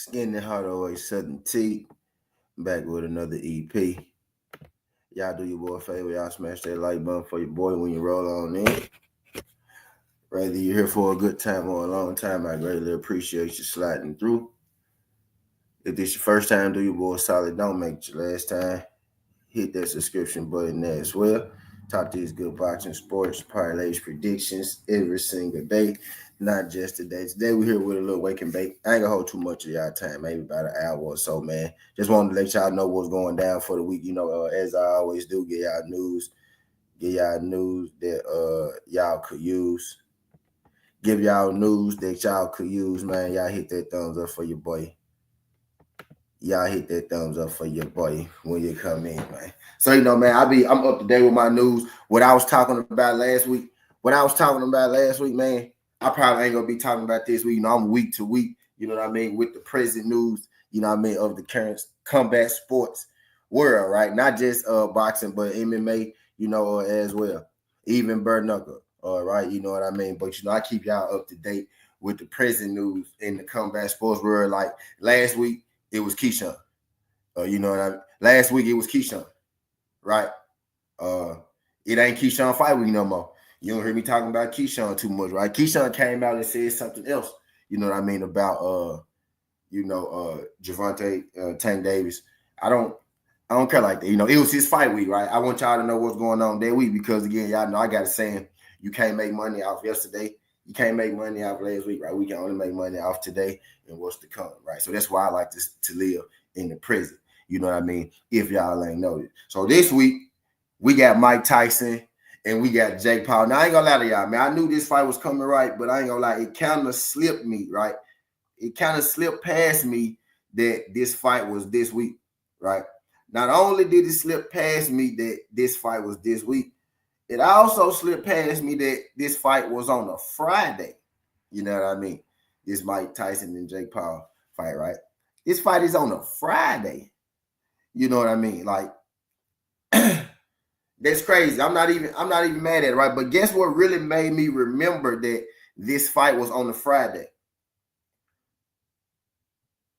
Skin and Heart Always Southern Tea. Back with another EP. Y'all do your boy a favor. Y'all smash that like button for your boy when you roll on in. Whether you're here for a good time or a long time, I greatly appreciate you sliding through. If this your first time, do your boy a solid. Don't make it your last time. Hit that subscription button there as well. Talk these good boxing, sports, parlays, predictions every single day. Not just today. Today we're here with a little wake and bake. I ain't gonna hold too much of y'all time, maybe about an hour or so, man. Just wanted to let y'all know what's going down for the week. As I always do, get y'all news that y'all could use. Give y'all news that y'all could use, man. Y'all hit that thumbs up for your boy. Y'all hit that thumbs up for your boy when you come in, man. So, man, I'm up to date with my news. What I was talking about last week, man, I probably ain't gonna be talking about this week. I'm week to week, with the present news, of the current combat sports world, right? Not just boxing, but MMA, as well. Even bare-knuckle, right? You know what I mean? But I keep y'all up to date with the present news in the combat sports world. Like last week, it was Keyshawn. Last week it was Keyshawn, right? It ain't Keyshawn fight week no more. You don't hear me talking about Keyshawn too much, right? Keyshawn came out and said something else, about Gervonta Tank Davis. I don't care like that. It was his fight week, right? I want y'all to know what's going on that week because again, y'all know I got a saying, you can't make money off yesterday. You can't make money off last week, right? We can only make money off today and what's to come, right? So that's why I like to live in the present. You know what I mean? If y'all ain't noticed. So this week, we got Mike Tyson and we got Jake Paul. Now, I ain't gonna lie to y'all, man. I knew this fight was coming right, but I ain't gonna lie. It kind of slipped me, right? It kind of slipped past me that this fight was this week, right? Not only did it slip past me that this fight was this week, it also slipped past me that this fight was on a Friday. You know what I mean? This Mike Tyson and Jake Paul fight, right? This fight is on a Friday. You know what I mean? Like, that's crazy. I'm not even mad at it, right? But guess what really made me remember that this fight was on a Friday?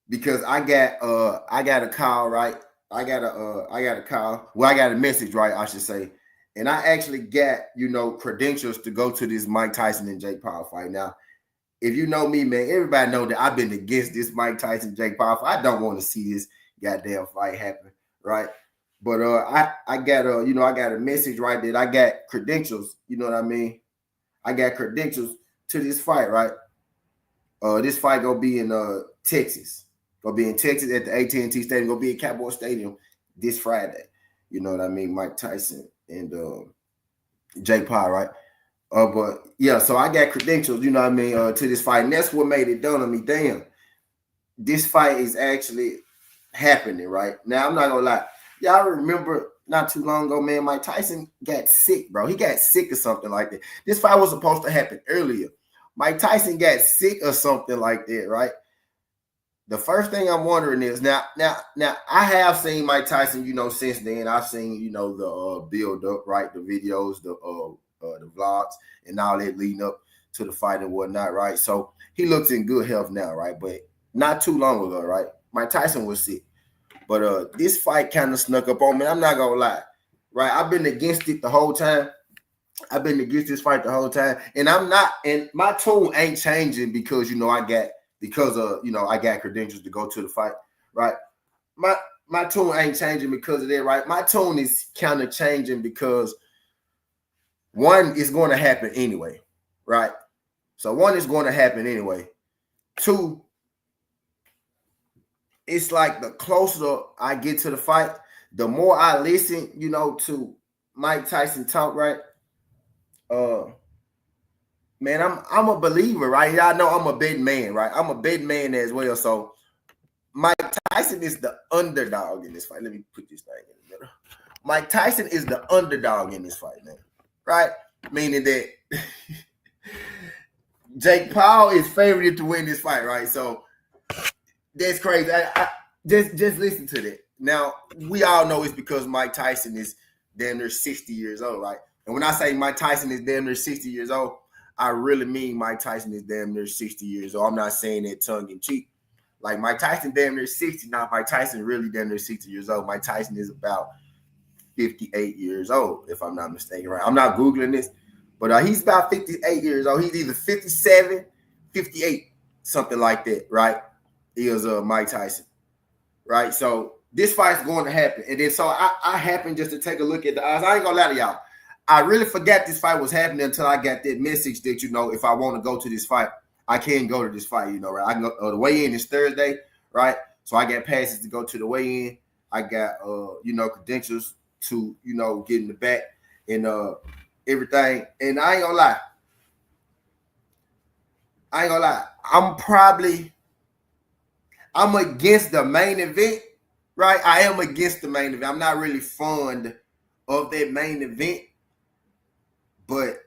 Because I got a call, right? I got a call. Well, I got a message, right? I should say. And I actually got, credentials to go to this Mike Tyson and Jake Paul fight. Now, if you know me, man, everybody know that I've been against this Mike Tyson, Jake Paul fight. I don't want to see this goddamn fight happen, right? But I got a message, right, that I got credentials, you know what I mean? I got credentials to this fight, right? This fight gonna be in Texas. Gonna be in Texas at the AT&T Stadium. Gonna be at Cowboy Stadium this Friday. You know what I mean? Mike Tyson and Jake Paul, right? But yeah, so I got credentials, you know what I mean, to this fight. And that's what made it done on me. Damn, this fight is actually happening, right? Now, I'm not gonna lie. Y'all remember not too long ago, man, Mike Tyson got sick, bro. He got sick or something like that. This fight was supposed to happen earlier. Mike Tyson got sick or something like that, right? The first thing I'm wondering is now I have seen Mike Tyson, since then. I've seen, the build up, right? The videos, the vlogs, and all that leading up to the fight and whatnot, right? So he looks in good health now, right? But not too long ago, right? Mike Tyson was sick. But this fight kind of snuck up on me. I'm not gonna lie, right? I've been against it the whole time. I've been against this fight the whole time, and my tune ain't changing because I got credentials to go to the fight, right? My tune ain't changing because of that, right? My tune is kind of changing because one is going to happen anyway, right? So one is going to happen anyway. Two, it's like the closer I get to the fight, the more I listen, to Mike Tyson talk, right? Man, I'm a believer, right? Y'all know I'm a betting man, right? I'm a betting man as well. So Mike Tyson is the underdog in this fight. Let me put this thing in the middle. Mike Tyson is the underdog in this fight, man. Right? Meaning that Jake Paul is favored to win this fight, right? So that's crazy. I just listen to that. Now, we all know it's because Mike Tyson is damn near 60 years old, right? And when I say Mike Tyson is damn near 60 years old, I really mean Mike Tyson is damn near 60 years old. I'm not saying that tongue in cheek. Like Mike Tyson damn near 60. Now Mike Tyson really damn near 60 years old. Mike Tyson is about 58 years old, if I'm not mistaken, right? I'm not Googling this, but he's about 58 years old. He's either 57, 58, something like that, right? He is Mike Tyson, right? So this fight's going to happen. And then so I happened just to take a look at the odds. I ain't gonna lie to y'all. I really forgot this fight was happening until I got that message that, you know, if I want to go to this fight, I can go to this fight, you know, right? I can go, the weigh-in is Thursday, right? So I got passes to go to the weigh-in. I got, you know, credentials to, you know, get in the back and everything. And I ain't gonna lie. I'm against the main event, right? I am against the main event. I'm not really fond of that main event. But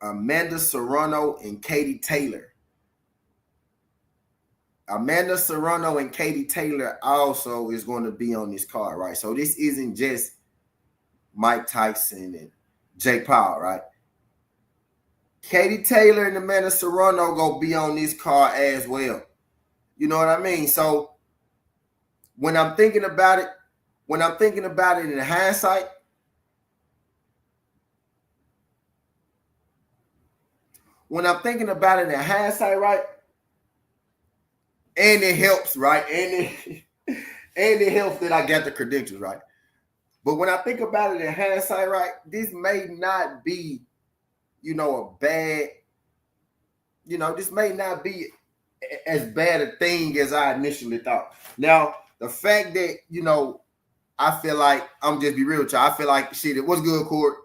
Amanda Serrano and Katie Taylor. Amanda Serrano and Katie Taylor also is going to be on this card, right? So this isn't just Mike Tyson and Jake Paul, right? Katie Taylor and Amanda Serrano going to be on this card as well. You know what I mean? So when I'm thinking about it in hindsight, right? And it helps, right? And it helps that I got the credentials, right? But when I think about it in hindsight, right, this may not be, you know, this may not be as bad a thing as I initially thought. Now, the fact that, you know, I feel like, I'm just be real with you, I feel like, shit, it was good, Court.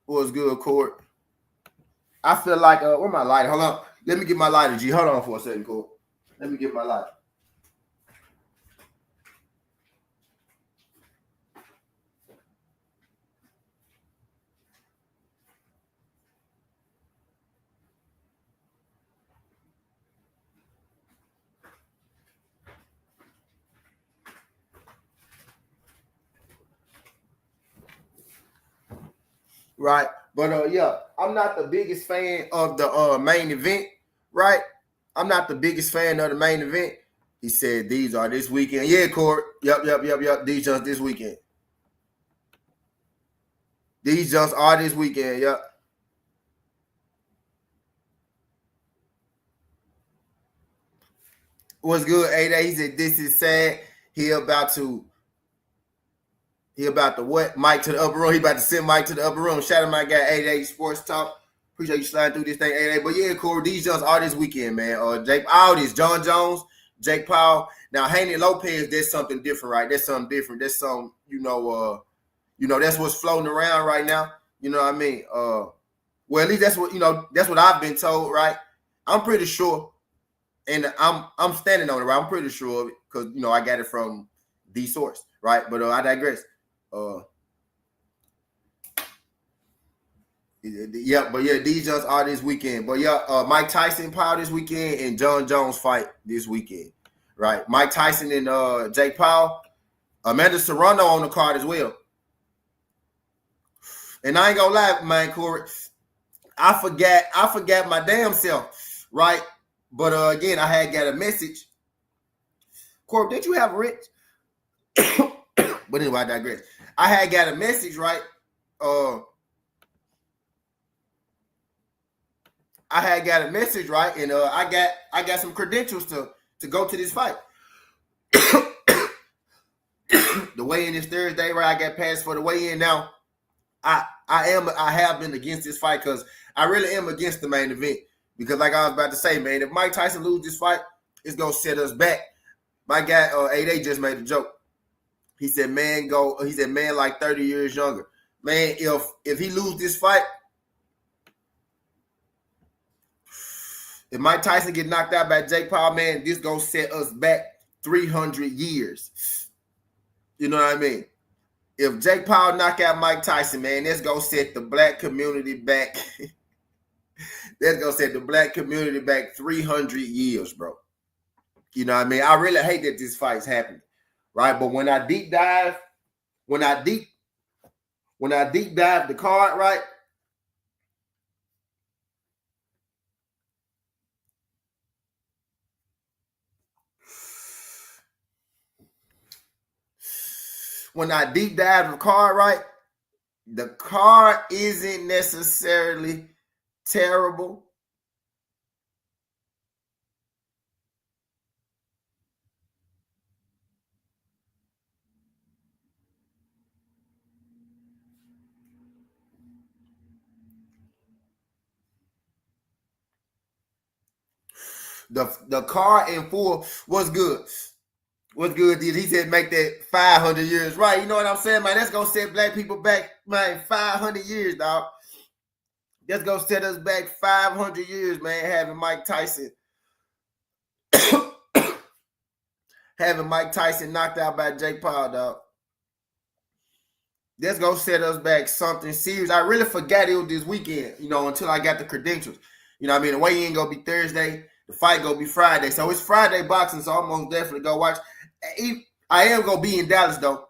Was good, Court. I feel like, where my lighter? Hold on. Let me get my lighter, G. Hold on for a second, Court. Let me get my lighter. Right. But yeah, I'm not the biggest fan of the main event, right? I'm not the biggest fan of the main event. He said these are this weekend. Yeah, Court. Yep. These just this weekend. These just are this weekend. Yep. What's good, 8A? He said this is sad. He about to what? Mike to the upper room. He about to send Mike to the upper room. Shout out my guy, 8A Sports Talk. Appreciate you sliding through this thing, 8A. But yeah, Corey, these just are this weekend, man. Jake, all this, John Jones, Jake Paul. Now, Haney Lopez, that's something different, right? That's something different. That's some, that's what's floating around right now. You know what I mean? Well, at least that's what I've been told, right? I'm pretty sure, and I'm standing on it, right? I'm pretty sure of it because I got it from the source, right? But I digress. These just are this weekend. But Mike Tyson Paul this weekend and John Jones fight this weekend, right? Mike Tyson and Jake Paul, Amanda Serrano on the card as well. And I ain't gonna lie, man, Corey, I forgot my damn self, right? But again, I had got a message. Corey, did you have a rich? But anyway, I digress. I had got a message, right? I had got a message, right? And I got some credentials to go to this fight. The weigh-in is Thursday, right? I got passed for the weigh-in. Now, I have been against this fight because I really am against the main event. Because like I was about to say, man, if Mike Tyson loses this fight, it's gonna set us back. My guy 8A just made a joke. He said, man, like 30 years younger. Man, if he loses this fight, if Mike Tyson get knocked out by Jake Paul, man, this gonna set us back 300 years. You know what I mean? If Jake Paul knock out Mike Tyson, man, that's gonna set the black community back. That's gonna set the black community back 300 years, bro. You know what I mean? I really hate that this fight's happening, right? But when I deep dive the card, right? when I deep dive the card, right, the card isn't necessarily terrible. The card in full was good. What's good, dude? He said make that 500 years right. You know what I'm saying, man? That's gonna set black people back, man, 500 years, dog. That's gonna set us back 500 years, man, having Mike Tyson knocked out by Jake Paul, dog. That's gonna set us back something serious. I really forgot it was this weekend, you know, until I got the credentials. You know what I mean? The weigh-in gonna be Thursday, the fight gonna be Friday. So it's Friday boxing, so I'm gonna definitely go watch. I am gonna be in Dallas though.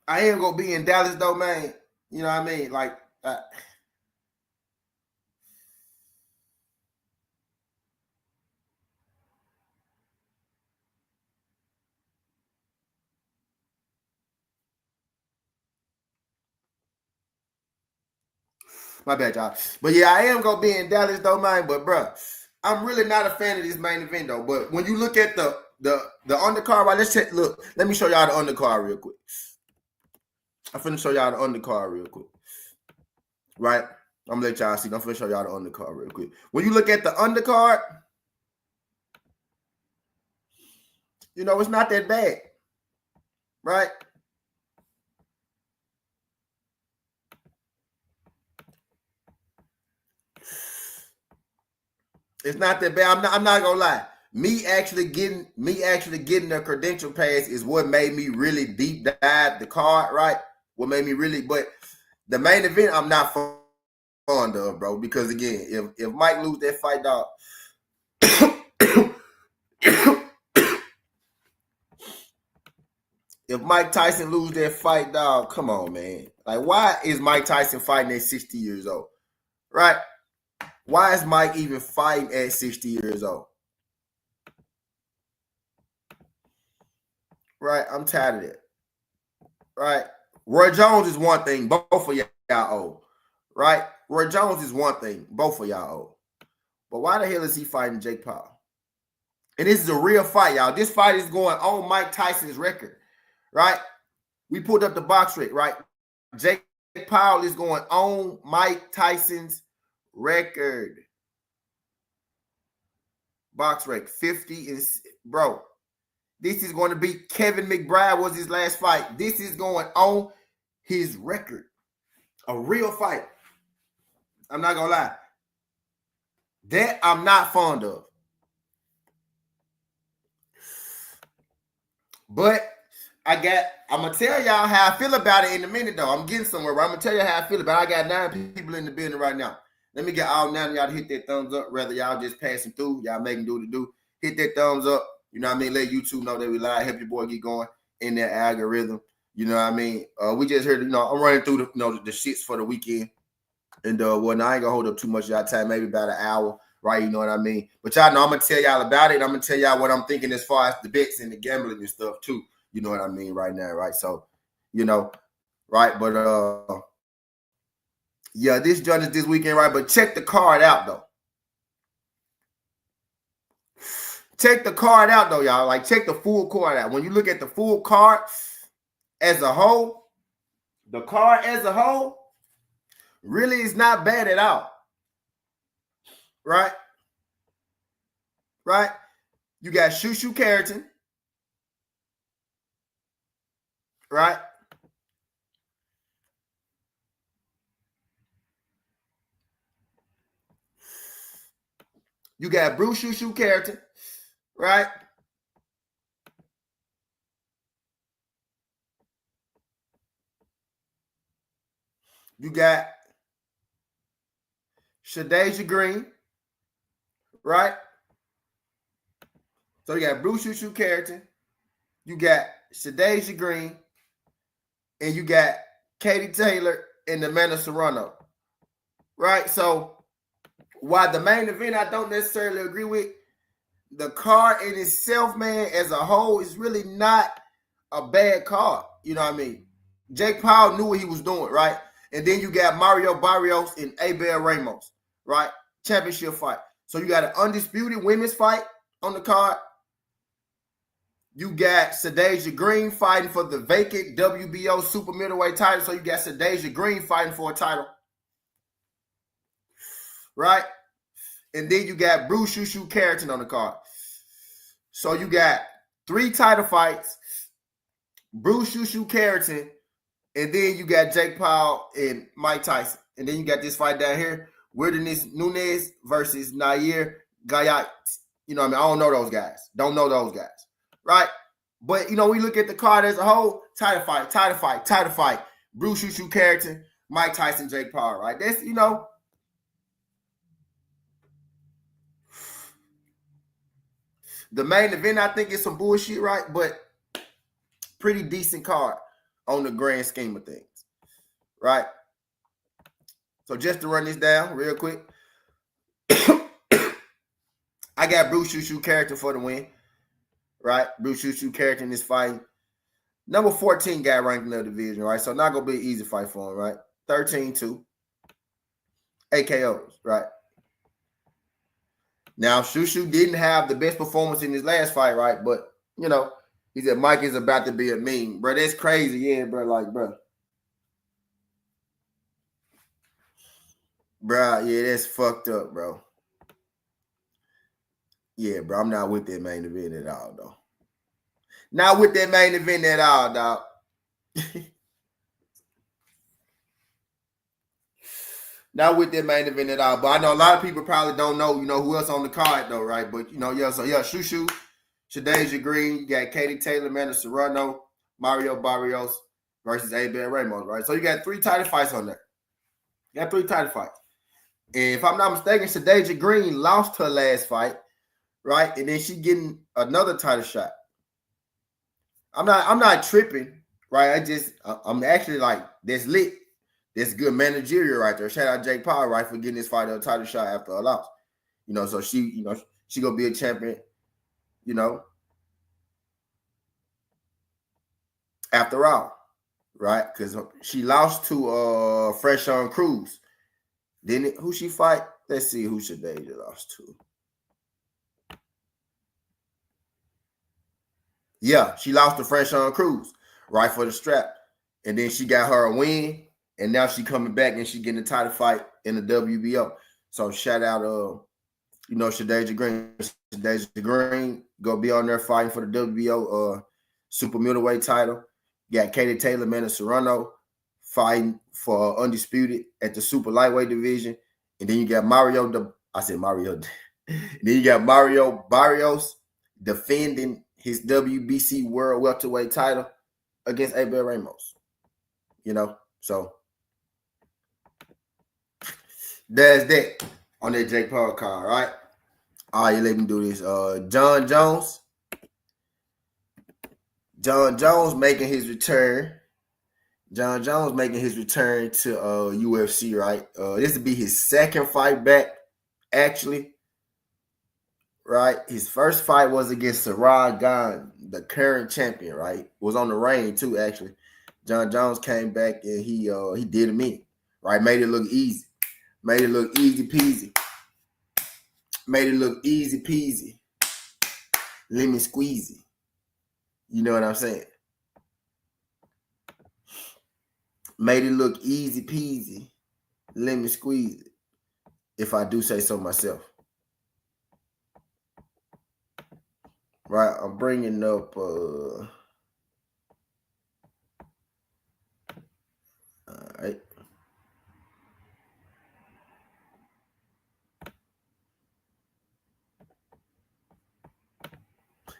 I am gonna be in Dallas though, man. You know what I mean? Like, my bad, y'all. But yeah, I am gonna be in Dallas though, man. But bro, I'm really not a fan of this main event though. But when you look at the undercard, right? Let's check. Look, let me show y'all the undercard real quick. I'm finna show y'all the undercard real quick. Right? I'm gonna let y'all see. I'm finna show y'all the undercard real quick. When you look at the undercard, you know, it's not that bad. Right? It's not that bad. I'm not gonna lie. Me actually getting a credential pass is what made me really deep dive the card, right? What made me really, but the main event I'm not fond of, bro. Because again, if Mike lose that fight, dog. If Mike Tyson lose that fight, dog, come on, man. Like, why is Mike Tyson fighting at 60 years old? Right? Why is Mike even fighting at 60 years old? Right? I'm tired of that. Right? Roy Jones is one thing. Both of y'all old. Right? Roy Jones is one thing. Both of y'all old. But why the hell is he fighting Jake Paul? And this is a real fight, y'all. This fight is going on Mike Tyson's record. Right? We pulled up the box rate, right? Jake Paul is going on Mike Tyson's record. Box rate 50 is, bro. This is going to be Kevin McBride was his last fight. This is going on his record. A real fight. I'm not gonna lie. That I'm not fond of. But I'm gonna tell y'all how I feel about it in a minute though. I'm getting somewhere, but I'm gonna tell you how I feel about it. I got 9 people in the building right now. Let me get all 9 of y'all to hit that thumbs up. Whether y'all just passing through, y'all making do to do. Hit that thumbs up. You know what I mean? Let YouTube know that we live. Help your boy get going in that algorithm. You know what I mean? We just heard, you know, I'm running through the shits for the weekend. And well, now I ain't gonna hold up too much of y'all time, maybe about an hour, right? You know what I mean? But y'all know I'm gonna tell y'all about it. I'm gonna tell y'all what I'm thinking as far as the bets and the gambling and stuff too. You know what I mean right now, right? So, you know, right? But yeah, this joint is this weekend, right? But check the card out though. Check the card out though, y'all. Like, check the full card out. When you look at the full card as a whole, the card as a whole really is not bad at all. Right? Right? You got Shushu Carrington. Right? You got Bruce Shushu Carrington. Right? You got Shadasia Green. Right? So you got Bruce Shushu Carrington. You got Shadasia Green. And you got Katie Taylor and Amanda Serrano. Right? So while the main event I don't necessarily agree with, the card in itself, man, as a whole, is really not a bad card. You know what I mean? Jake Paul knew what he was doing, right? And then you got Mario Barrios and Abel Ramos, right? Championship fight. So you got an undisputed women's fight on the card. You got Sadeja Green fighting for the vacant WBO super middleweight title. So you got Sadeja Green fighting for a title, right? And then you got Bruce Shushu Carrington on the card. So you got 3 title fights, Bruce Shushu Carrington, and then you got Jake Paul and Mike Tyson. And then you got this fight down here, Wilderness Nunes versus Nair Gayat. You know what I mean? I don't know those guys. Don't know those guys. Right? But, you know, we look at the card as a whole, title fight. Bruce Shushu Carrington, Mike Tyson, Jake Paul, right? That's, you know, the main event, I think, is some bullshit, right? But pretty decent card on the grand scheme of things, right? So just to run this down real quick, I got Bruce Shushu Carrington for the win, right? Bruce Shushu Carrington is fighting number 14 guy ranked in the division, right? So not going to be an easy fight for him, right? 13-2. AKOs, right? Now, Shushu didn't have the best performance in his last fight, right? But, you know, he said Mike is about to be a meme. Bro, that's crazy. Yeah, bro, like, bro. Bro, yeah, that's fucked up, bro. Yeah, bro, I'm not with that main event at all, though. Not with that main event at all, dog. Not with that main event at all. But I know a lot of people probably don't know, you know, who else on the card, though, right? But, you know, yeah, so, yeah, Shushu, Sadeja Green, you got Katie Taylor, Amanda Serrano, Mario Barrios versus Abel Ramos, right? So you got 3 title fights on there. You got 3 title fights. And if I'm not mistaken, Sadeja Green lost her last fight, right? And then she getting another title shot. I'm not tripping, right? I'm actually like, that's lit. That's good managerial right there. Shout out Jake Paul, right, for getting this fight a title shot after a loss. You know, so she gonna be a champion, you know, after all, right? Because she lost to Fresh on Cruz. Then who she fight? Let's see who Sadeja lost to. Yeah, she lost to Fresh on Cruz, right, for the strap. And then she got her a win, and now she coming back and she getting a title fight in the WBO. So shout out, you know, Sadeja Green. Sadeja Green gonna be on there fighting for the WBO super middleweight title. You got Katie Taylor, Amanda Serrano fighting for undisputed at the super lightweight division. And then you got Mario. And then you got Mario Barrios defending his WBC World Welterweight title against Abel Ramos. You know, so there's that on that Jake Paul card, right? All right, let me do this. John Jones. John Jones making his return. John Jones making his return to UFC, right? This would be his second fight back, actually. Right? His first fight was against Sarah Gane, the current champion, right? Was on the reign too, actually. John Jones came back and he did him in, right? Made it look easy. Made it look easy peasy. Made it look easy peasy. Lemon squeezy. You know what I'm saying? Made it look easy peasy. Lemon squeezy. If I do say so myself. Right, I'm bringing up all right.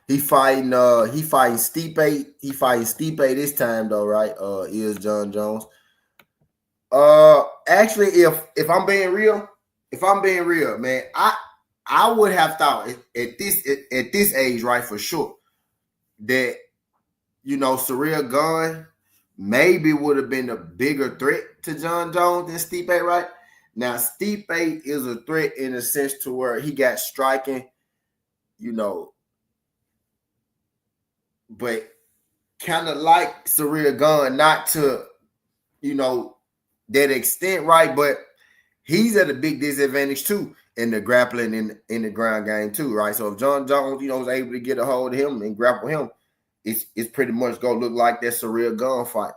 He fighting Stipe. He fighting Stipe this time though, right? Is John Jones. Actually, if I'm being real, man, I would have thought at this age, right, for sure, that, you know, Ciryl Gane maybe would have been a bigger threat to John Jones than Stipe, right? Now, Stipe is a threat in a sense to where he got striking you know, but kind of like Ciryl Gane, not to, you know, that extent, right? But he's at a big disadvantage too in the grappling in the ground game too, right? So if Jon Jones, you know, is able to get a hold of him and grapple him, it's pretty much gonna look like that Ciryl Gane fight.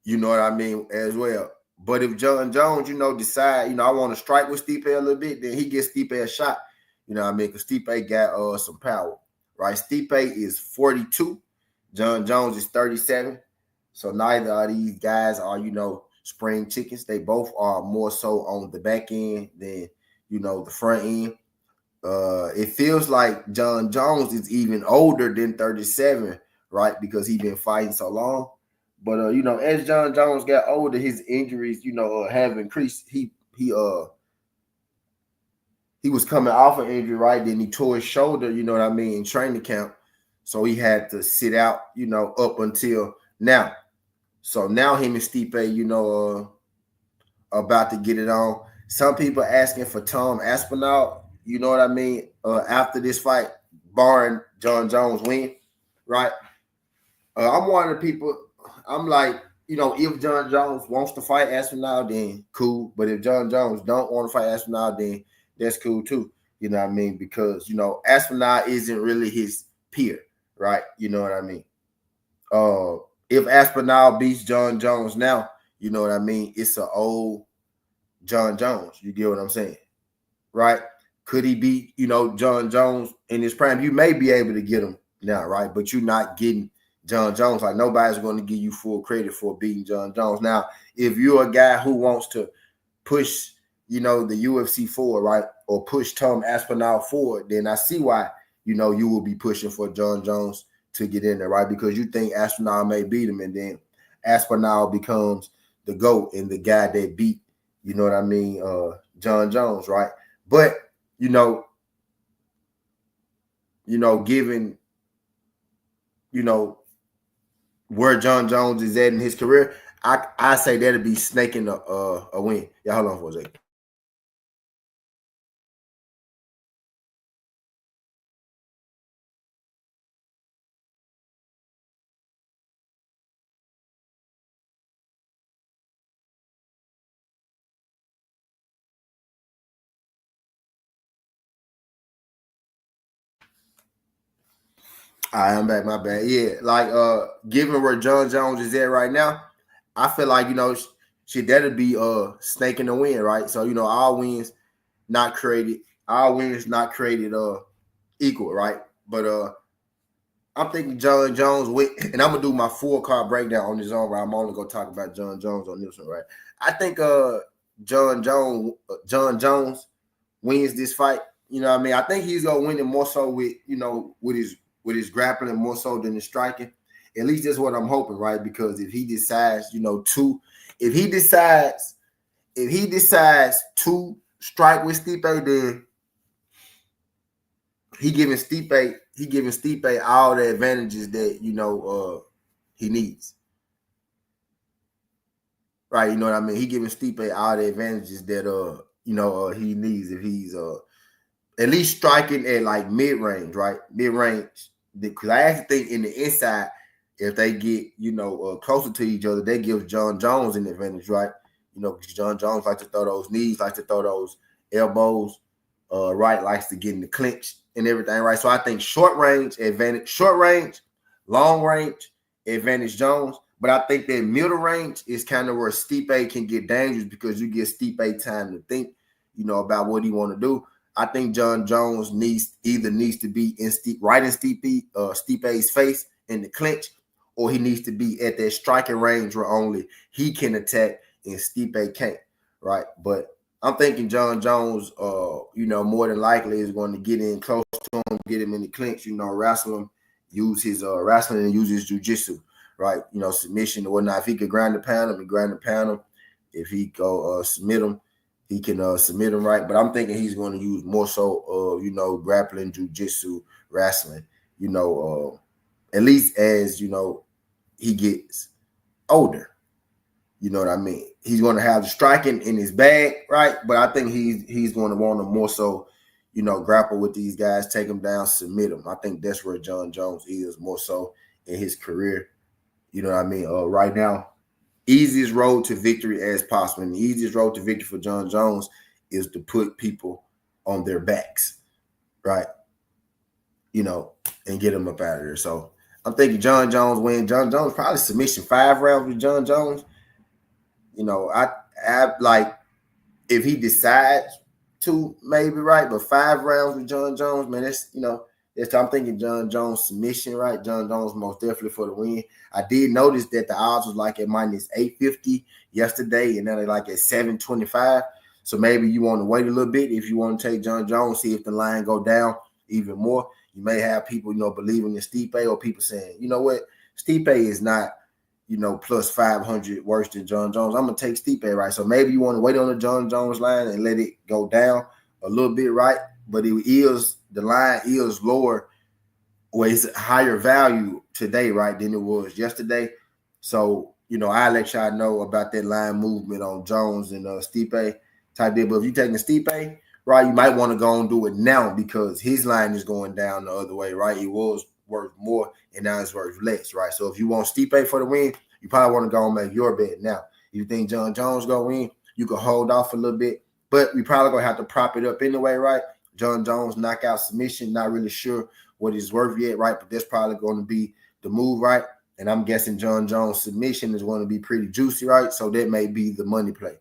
You know what I mean, as well. But if Jon Jones, you know, decide, you know, I want to strike with Stipe a little bit, then he gives Stipe a shot. You know what I mean? Because Stipe got some power, right? Stipe is 42. Jon Jones is 37. So neither of these guys are, you know, spring chickens. They both are more so on the back end than, you know, the front end. It feels like Jon Jones is even older than 37, right? Because he's been fighting so long. But you know, as Jon Jones got older, his injuries, you know, have increased. He was coming off an injury, right? Then he tore his shoulder, you know what I mean, in training camp. So he had to sit out, you know, up until now. So now him and Stipe, you know, about to get it on. Some people asking for Tom Aspinall, you know what I mean, after this fight, barring Jon Jones win, right? I'm one of the people, I'm like, you know, if Jon Jones wants to fight Aspinall, then cool. But if Jon Jones don't want to fight Aspinall, then that's cool too. You know what I mean? Because, you know, Aspinall isn't really his peer, right? You know what I mean? If Aspinall beats Jon Jones now, you know what I mean? It's an old Jon Jones. You get what I'm saying? Right? Could he beat, you know, Jon Jones in his prime? You may be able to get him now, right? But you're not getting Jon Jones. Like, nobody's going to give you full credit for beating Jon Jones. Now, if you're a guy who wants to push, you know, the UFC forward, right, or push Tom Aspinall forward, then I see why, you know, you will be pushing for Jon Jones to get in there, right? Because you think Aspinall may beat him, and then Aspinall becomes the GOAT and the guy that beat, you know what I mean, Jon Jones, right? But, you know, given, you know, where Jon Jones is at in his career, I say that'd be snaking a win. Yeah, hold on for a second. All right, I'm back. My bad. Yeah, like given where Jon Jones is at right now, I feel like, you know, shit, that'd be snaking a win, right? So, you know, all wins not created equal, right? But I'm thinking Jon Jones with, and I'm gonna do my full card breakdown on his own, right? I'm only gonna talk about Jon Jones on this one, right? I think Jon Jones wins this fight. You know what I mean? I think he's gonna win it more so with, you know, with his grappling more so than his striking. At least that's what I'm hoping, right? Because if he decides, you know, if he decides to strike with Stipe, then he giving Stipe all the advantages that, you know, he needs. Right, you know what I mean? He giving Stipe all the advantages that you know, he needs if he's at least striking at like mid-range, right? Mid-range. Because I actually think in the inside, if they get, you know, closer to each other, they give Jon Jones an advantage, right? You know, because Jon Jones likes to throw those knees, likes to throw those elbows, right? Likes to get in the clinch and everything, right? So I think short range, long range, advantage Jones. But I think that middle range is kind of where Stipe can get dangerous because you give Stipe time to think, you know, about what he want to do. I think Jon Jones needs to be right in Stipe's face in the clinch, or he needs to be at that striking range where only he can attack and Stipe can't, right? But I'm thinking Jon Jones, you know, more than likely is going to get in close to him, get him in the clinch, you know, wrestle him, use his wrestling and use his jiu-jitsu, right? You know, submission or whatnot. If he could ground and pound him, he ground and pound him. If he go submit him, he can submit him, right? But I'm thinking he's going to use more so, you know, grappling, jiu-jitsu, wrestling, you know, at least as, you know, he gets older. You know what I mean? He's going to have the striking in his bag, right? But I think he's going to want to more so, you know, grapple with these guys, take them down, submit them. I think that's where Jon Jones is more so in his career. You know what I mean? Right now, easiest road to victory as possible. And the easiest road to victory for Jon Jones is to put people on their backs, right? You know, and get them up out of there. So I'm thinking Jon Jones win. Jon Jones probably submission 5 rounds with Jon Jones. You know, I like if he decides to, maybe, right, but 5 rounds with Jon Jones, man, that's, you know, I'm thinking Jon Jones submission, right? Jon Jones most definitely for the win. I did notice that the odds was like at minus 850 yesterday, and then they like at 725. So maybe you want to wait a little bit if you want to take Jon Jones, see if the line go down even more. You may have people, you know, believing in Stipe, or people saying, you know what, Stipe is not, you know, plus 500 worse than Jon Jones. I'm going to take Stipe, right? So maybe you want to wait on the Jon Jones line and let it go down a little bit, right? But the line is lower, or it's higher value today, right, than it was yesterday. So, you know, I'll let y'all know about that line movement on Jones and Stipe type deal. But if you're taking Stipe, right, you might want to go and do it now because his line is going down the other way, right? It was worth more and now it's worth less, right? So if you want Stipe for the win, you probably want to go and make your bet now. If you think Jon Jones go win, you can hold off a little bit, but we probably gonna have to prop it up anyway, right? Jon Jones knockout submission, not really sure what it's worth yet, right? But that's probably going to be the move, right? And I'm guessing Jon Jones submission is going to be pretty juicy, right? So that may be the money play.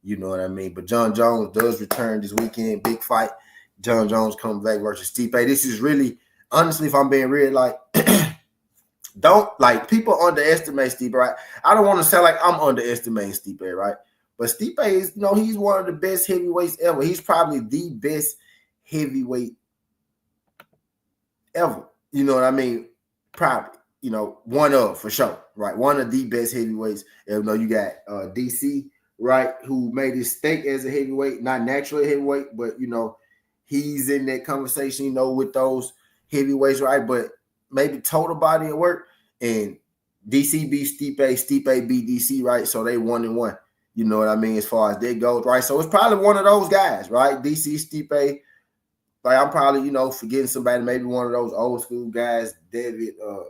You know what I mean? But Jon Jones does return this weekend, big fight. Jon Jones comes back versus Stipe. This is really, honestly, if I'm being real, like, don't, like, people underestimate Stipe, right? I don't want to sound like I'm underestimating Stipe, right? But Stipe is, you know, he's one of the best heavyweights ever. He's probably the best heavyweight ever. You know what I mean? Probably, you know, one of, for sure, right? One of the best heavyweights. You know, you got DC, right, who made his stake as a heavyweight, not naturally heavyweight, but, you know, he's in that conversation, you know, with those heavyweights, right? But maybe total body of work, and DC beat Stipe, Stipe beat DC, right? So they 1-1. You know what I mean? As far as that goes, right? So it's probably one of those guys, right? DC, Stipe. Like, I'm probably, you know, forgetting somebody, maybe one of those old school guys, David, I'm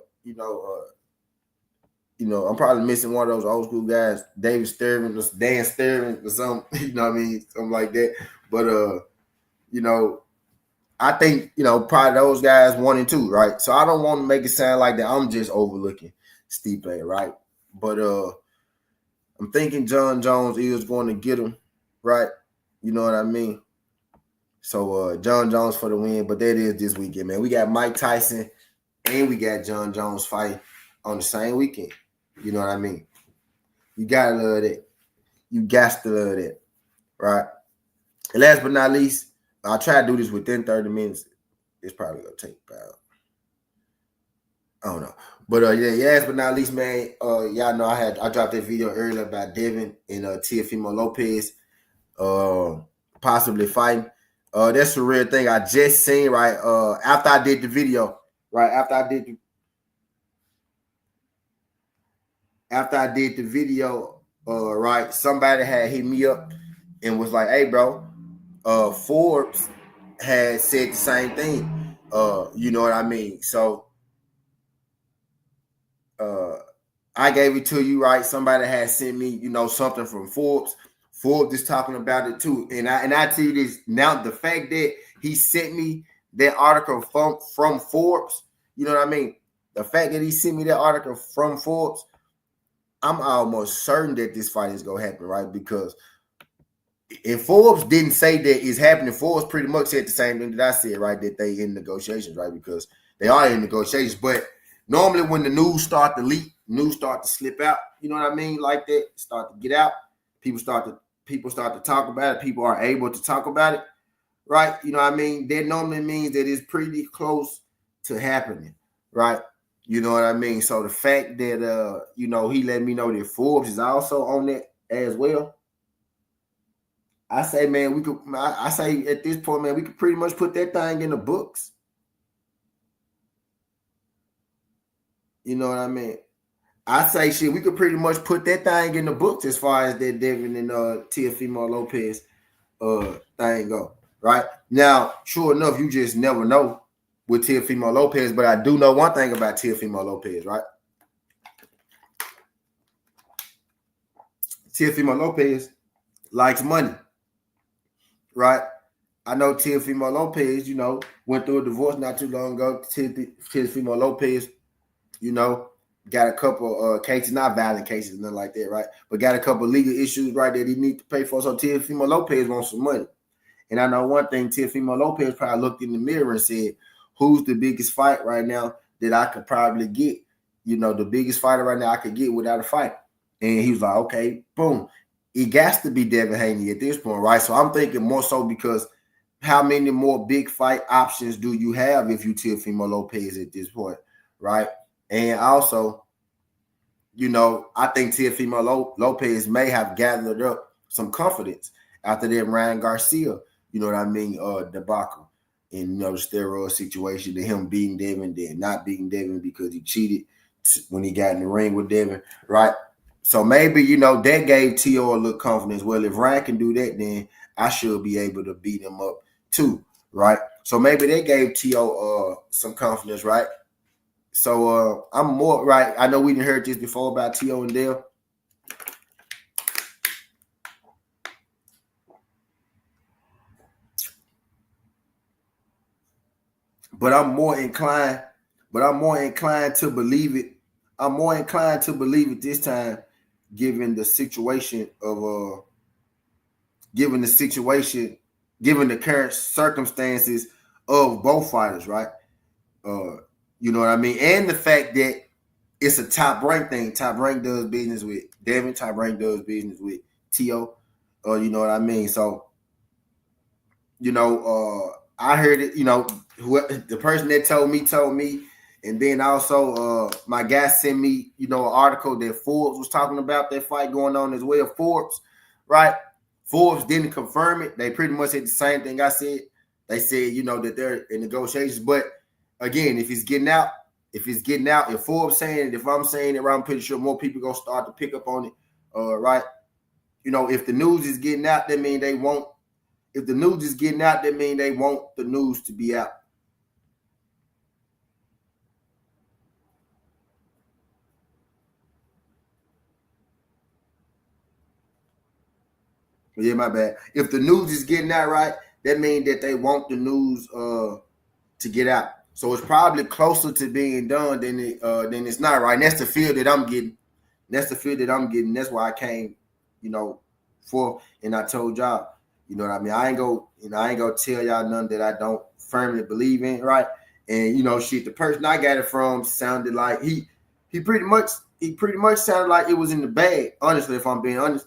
probably missing one of those old school guys, David Sterling, Dan Sterling or something, you know what I mean? Something like that. But, you know, I think, you know, probably those guys 1 and 2, right? So I don't want to make it sound like that I'm just overlooking Stipe, right? But I'm thinking Jon Jones is going to get him, right? You know what I mean? So Jon Jones for the win, but that is this weekend, man. We got Mike Tyson and we got Jon Jones fight on the same weekend. You know what I mean? You gotta love that. You got to love that, right? And last but not least, I'll try to do this within 30 minutes. It's probably gonna take about, I don't know. But last but not least, man, y'all know I dropped that video earlier about Devin and TWTea Lopez possibly fighting. That's a real thing. I just seen, right, after I did the video, right, after I did the video, right, somebody had hit me up and was like, hey, bro, Forbes had said the same thing. You know what I mean? So I gave it to you, right? Somebody had sent me, you know, something from Forbes. Forbes is talking about it too. And I tell you this now, the fact that he sent me that article from Forbes, you know what I mean? The fact that he sent me that article from Forbes, I'm almost certain that this fight is gonna happen, right? Because if Forbes didn't say that it's happening, Forbes pretty much said the same thing that I said, right? That they in negotiations, right? Because they are in negotiations. But normally when the news start to leak, news start to slip out, you know what I mean? Like that, start to get out. People start to talk about it. People are able to talk about it, right? You know what I mean? That normally means that it's pretty close to happening, right? You know what I mean? So the fact that you know, he let me know that Forbes is also on that as well. I say, man, we could. I say at this point, man, we could pretty much put that thing in the books. You know what I mean? I say, shit, we could pretty much put that thing in the books as far as that Devin and TWTea Lopez thing go. right? Now, sure enough, you just never know with Teofimo Lopez, but I do know one thing about Teofimo Lopez, right? Teofimo Lopez likes money, right? I know Teofimo Lopez, went through a divorce not too long ago. Teofimo Lopez, got a couple cases, not violent cases, nothing like that, right? But got a couple legal issues, right, that he needs to pay for. So Teofimo Lopez wants some money. And I know one thing, Teofimo Lopez probably looked in the mirror and said, who's the biggest fight right now that I could probably get? The biggest fighter right now I could get without a fight. And he was like, okay, boom. It got to be Devin Haney at this point, right? So I'm thinking more so because how many more big fight options do you have if you Teofimo Lopez at this point, right? And also, I think Teofimo Lopez may have gathered up some confidence after that Ryan Garcia, debacle. And, the steroid situation, to him beating Devin, then not beating Devin because he cheated when he got in the ring with Devin, right? So maybe, that gave T.O. a little confidence. Well, if Ryan can do that, then I should be able to beat him up too, right? So maybe they gave T.O. some confidence, right? So I'm more, right? I know we didn't heard this before about T.O. and Dale. But I'm more inclined to believe it. I'm more inclined to believe it this time, given the situation of given the current circumstances of both fighters, right? You know what I mean? And the fact that it's a Top Rank thing. Top Rank does business with Devin. Top Rank does business with T.O. You know what I mean? So, I heard it, the person that told me, and then also my guy sent me, an article that Forbes was talking about that fight going on as well. Forbes, right? Forbes didn't confirm it. They pretty much said the same thing I said. They said, that they're in negotiations. But again, if Forbes saying it, if I'm saying it, right, I'm pretty sure more people gonna start to pick up on it. Right? If the news is getting out, that means they won't. If the news is getting out, that means they want the news to be out. Yeah, my bad. If the news is getting out, right, that means that they want the news to get out. So it's probably closer to being done than it's not, right? And that's the feel that I'm getting. That's why I came, for, and I told y'all, you know what I mean? I ain't gonna tell y'all nothing that I don't firmly believe in, right? And the person I got it from sounded like he pretty much sounded like it was in the bag, honestly, if I'm being honest.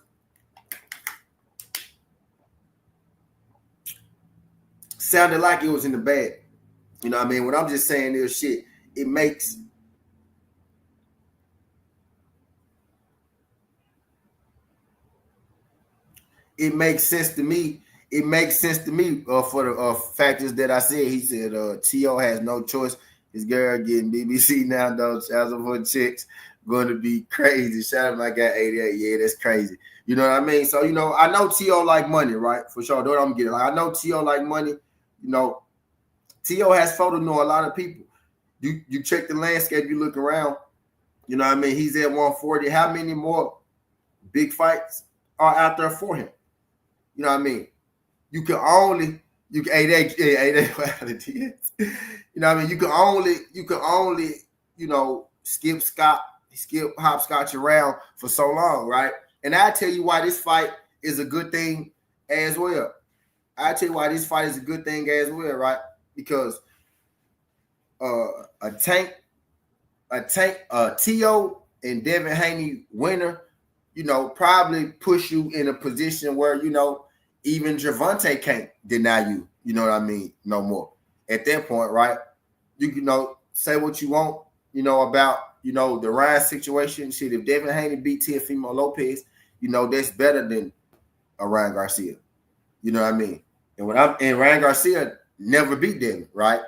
Sounded like it was in the bag. You know what I mean? When I'm just saying this shit, it makes sense to me. It makes sense to me for the factors that I said. He said T.O. has no choice. His girl getting BBC now, though. Child support chicks going to be crazy. Shout out my guy 88. Yeah, that's crazy. You know what I mean? So, I know T.O. like money, right? For sure. That's what I'm getting. Like, I know T.O. like money. T.O. has photo know a lot of people. You check the landscape, you look around. You know what I mean? He's at 140. How many more big fights are out there for him? You know what I mean? You can only you know what I mean? You can only skip hopscotch around for so long, right? And I tell you why this fight is a good thing as well. Right? Because T.O. and Devin Haney winner, probably push you in a position where, even Gervonta can't deny you, you know what I mean, no more. At that point, right? You say what you want, about, the Ryan situation. Shit, if Devin Haney beat Teofimo Lopez, that's better than a Ryan Garcia. You know what I mean? And Ryan Garcia never beat Devin, right?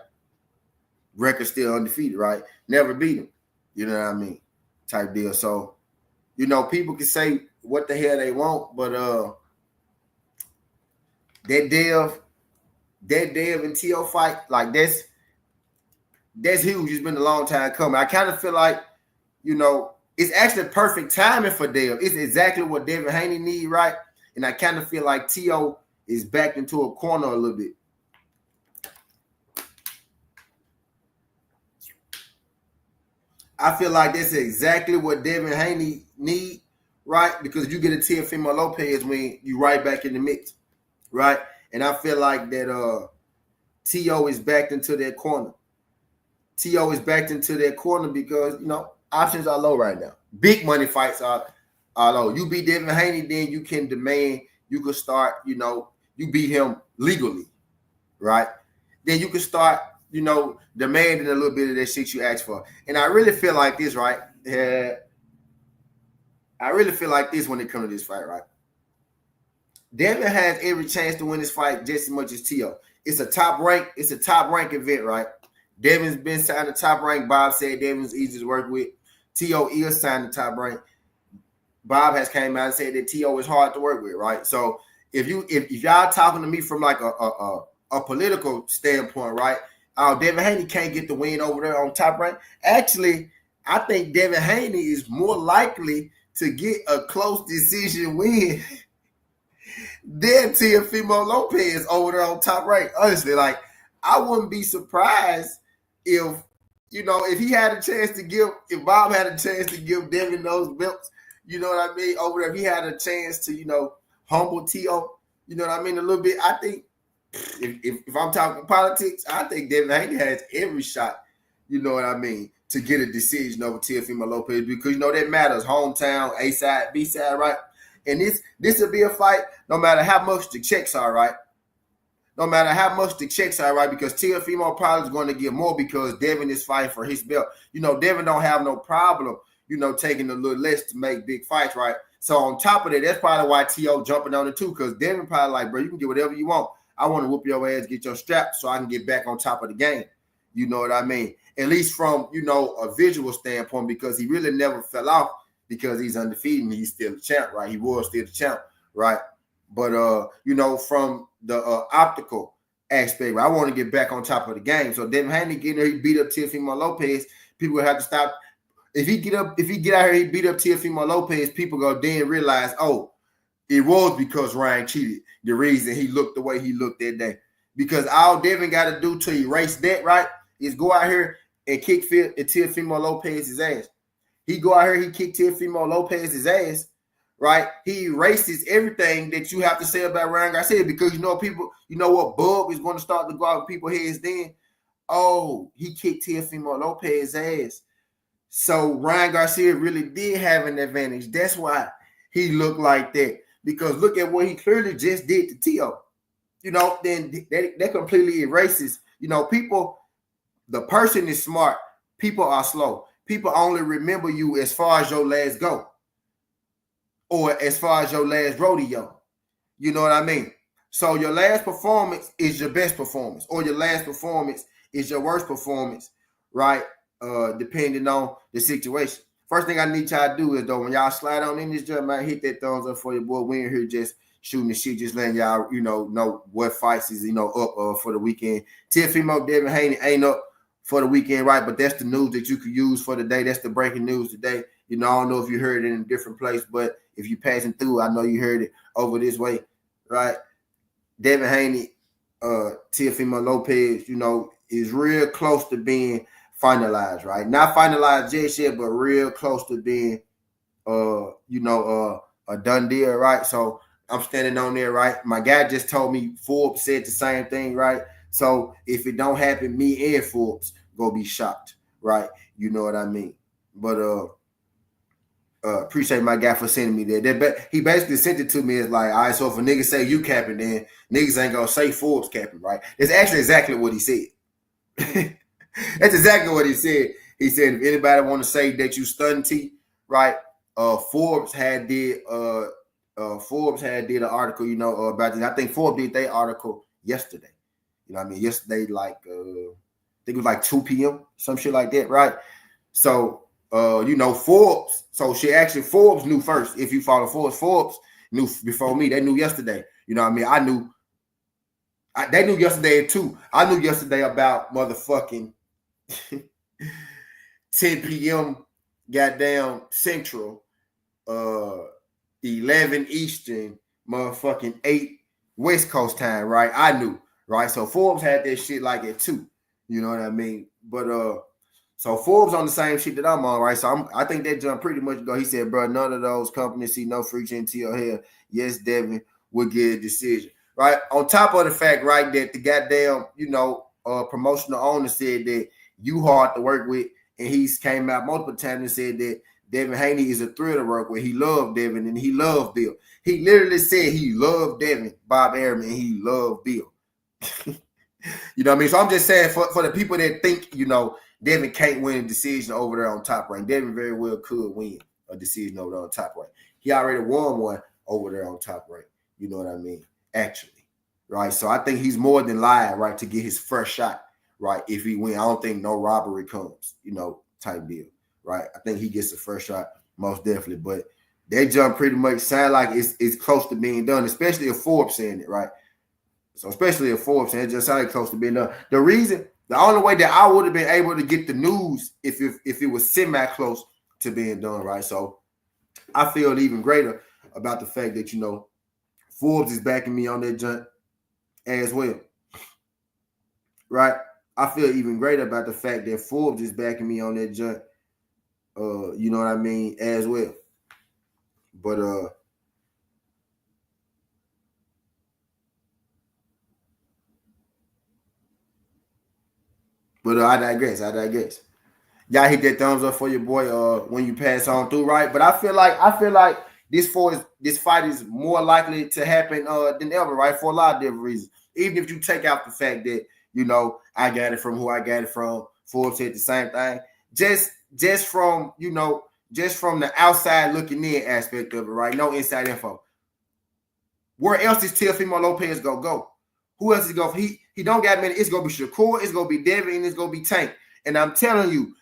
Record still undefeated, right? Never beat him. You know what I mean? Type deal. So, people can say what the hell they want, but that Dev, that Dev and T.O. fight, like that's huge. It's been a long time coming. I kind of feel like, you know, it's actually perfect timing for Dev. It's exactly what Dev and Haney need, right? And I kind of feel like T.O. is backed into a corner a little bit. I feel like that's exactly what Devin Haney need, right? Because you get a Teofimo Lopez when you right back in the mix, right? And I feel like that T.O. is backed into that corner. T.O. is backed into that corner because, you know, options are low right now. Big money fights are low. You beat Devin Haney, then you can demand, you could start, you know, you beat him legally, right? Then you can start, you know, demanding a little bit of that shit you asked for. And I really feel like this, right? I really feel like this when it comes to this fight, right? Devin has every chance to win this fight just as much as T.O. It's a top rank event, right? Devin's been signed to top rank. Bob said Devin's easy to work with. T.O. is signed to top rank. Bob has came out and said that T.O. is hard to work with, right? So if y'all talking to me from like a political standpoint, right? Devin Haney can't get the win over there on top rank. Actually, I think Devin Haney is more likely to get a close decision win than Teofimo Lopez over there on top rank. Honestly, like, I wouldn't be surprised if, you know, if he had a chance to give, if Bob had a chance to give Devin those belts, you know what I mean, over there, if he had a chance to, you know, humble T.O., you know what I mean, a little bit, I think, if I'm talking politics, I think Devin Haney has every shot, you know what I mean, to get a decision over Teofimo Lopez because, you know, that matters. Hometown, A side, B side, right? And this will be a fight no matter how much the checks are, right? No matter how much the checks are, right? Because Teofimo probably is going to get more because Devin is fighting for his belt. You know, Devin don't have no problem, you know, taking a little less to make big fights, right? So on top of that, that's probably why T.O. jumping on it too, because Devin probably like, bro, you can get whatever you want. I want to whoop your ass, get your strap so I can get back on top of the game. You know what I mean? At least from, you know, a visual standpoint, because he really never fell off because he's undefeated and he's still the champ, right? He was still the champ, right? But, you know, from the optical aspect, right? I want to get back on top of the game. So Devin Haney getting there, he beat up Teofimo Lopez. People will have to stop. If he get out here, he beat up Teofimo Lopez, people go then realize, oh, it was because Ryan cheated. The reason he looked the way he looked that day. Because all Devin got to do to erase that, right, is go out here and kick Teofimo Lopez's ass. He go out here, he kicked Teofimo Lopez's ass, right? He erases everything that you have to say about Ryan Garcia because, you know, people, you know what bug is going to start to go out in people's heads then? Oh, he kicked Teofimo Lopez's ass. So Ryan Garcia really did have an advantage. That's why he looked like that. Because look at what he clearly just did to T.O. You know, then that completely erases, you know, people, the person is smart. People are slow. People only remember you as far as your last go or as far as your last rodeo. You know what I mean? So your last performance is your best performance or your last performance is your worst performance, right? Depending on the situation. First thing I need y'all to do is, though, when y'all slide on in this job, man, hit that thumbs up for your boy. We ain't here just shooting the shit, just letting y'all, you know what fights is, you know, up for the weekend. Teofimo Devin Haney ain't up for the weekend, right? But that's the news that you could use for the day. That's the breaking news today. You know, I don't know if you heard it in a different place, but if you're passing through, I know you heard it over this way, right? Devin Haney, Teofimo Lopez, you know, is real close to being finalized, right? Not finalized just yet, but real close to being, a done deal, right? So I'm standing on there, right? My guy just told me Forbes said the same thing, right? So if it don't happen, me and Forbes go be shocked, right? You know what I mean? But appreciate my guy for sending me that. He basically sent it to me as like, all right, so if a nigga say you capping, then niggas ain't gonna say Forbes capping, right? It's actually exactly what he said. That's exactly what he said. He said, if anybody want to say that you stunned T, right? Forbes had did an article, you know, about this. I think Forbes did their article yesterday. You know what I mean? Yesterday, like I think it was like 2 p.m., some shit like that, right? So you know, Forbes. So Forbes knew first. If you follow Forbes knew before me. They knew yesterday. You know what I mean? I knew They knew yesterday too. I knew yesterday about motherfucking 10 p.m. goddamn Central, 11 Eastern, motherfucking 8 West Coast time, right? I knew, right? So Forbes had that shit like at 2. You know what I mean? But so Forbes on the same shit that I'm on, right? So I think that jump pretty much go. He said, bro, none of those companies see no free until here. Yes, Devin will get a decision. Right. On top of the fact, right, that the goddamn, promotional owner said that you hard to work with, and he's came out multiple times and said that Devin Haney is a thrill to work with. He loved Devin and he loved Bill. He literally said he loved Devin, Bob Arum, and he loved Bill. You know what I mean? So I'm just saying for the people that think, Devin can't win a decision over there on Top Rank, Devin very well could win a decision over there on Top Rank. He already won one over there on Top Rank. You know what I mean? Actually, right? So I think he's more than live, right, to get his first shot, right? If he win, I don't think no robbery comes, type deal, right? I think he gets the first shot most definitely. But that jump pretty much sound like it's close to being done, especially if Forbes saying it, right? So especially if Forbes saying it, just sounded close to being done. The only way that I would have been able to get the news if it was semi-close to being done, right? So I feel even greater about the fact that, Forbes is backing me on that jump as well, right? I feel even greater about the fact that Forbes is backing me on that jump, you know what I mean, as well. But I digress. Y'all hit that thumbs up for your boy when you pass on through, right? But I feel like this fight is more likely to happen than ever, right? For a lot of different reasons. Even if you take out the fact that, I got it from who I got it from, Forbes said the same thing. Just from the outside looking in aspect of it, right? No inside info. Where else is Teofimo Lopez gonna go? Who else is going? He don't got many. It's gonna be Shakur, it's gonna be Devin, and it's gonna be Tank. And I'm telling you,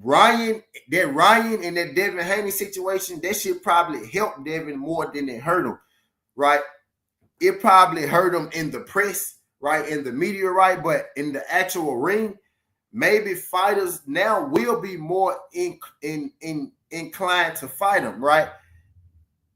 Ryan and that Devin Haney situation, that shit probably helped Devin more than it hurt him, right? It probably hurt him in the press, right? In the media, right? But in the actual ring, maybe fighters now will be more inclined to fight him, right?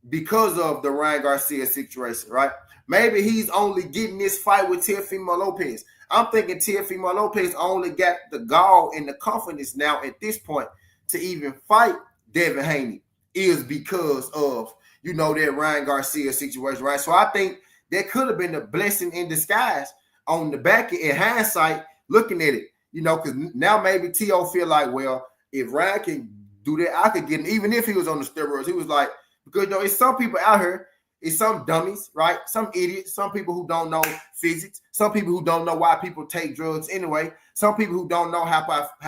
Because of the Ryan Garcia situation, right? Maybe he's only getting this fight with Teofimo Lopez. I'm thinking Teofimo Lopez only got the gall and the confidence now at this point to even fight Devin Haney is because of, that Ryan Garcia situation, right? So I think that could have been a blessing in disguise on the back end, in hindsight, looking at it, because now maybe T.O. feel like, well, if Ryan can do that, I could get him, even if he was on the steroids. He was like, because, it's some people out here, it's some dummies, right? Some idiots, some people who don't know physics, some people who don't know why people take drugs anyway, some people who don't know how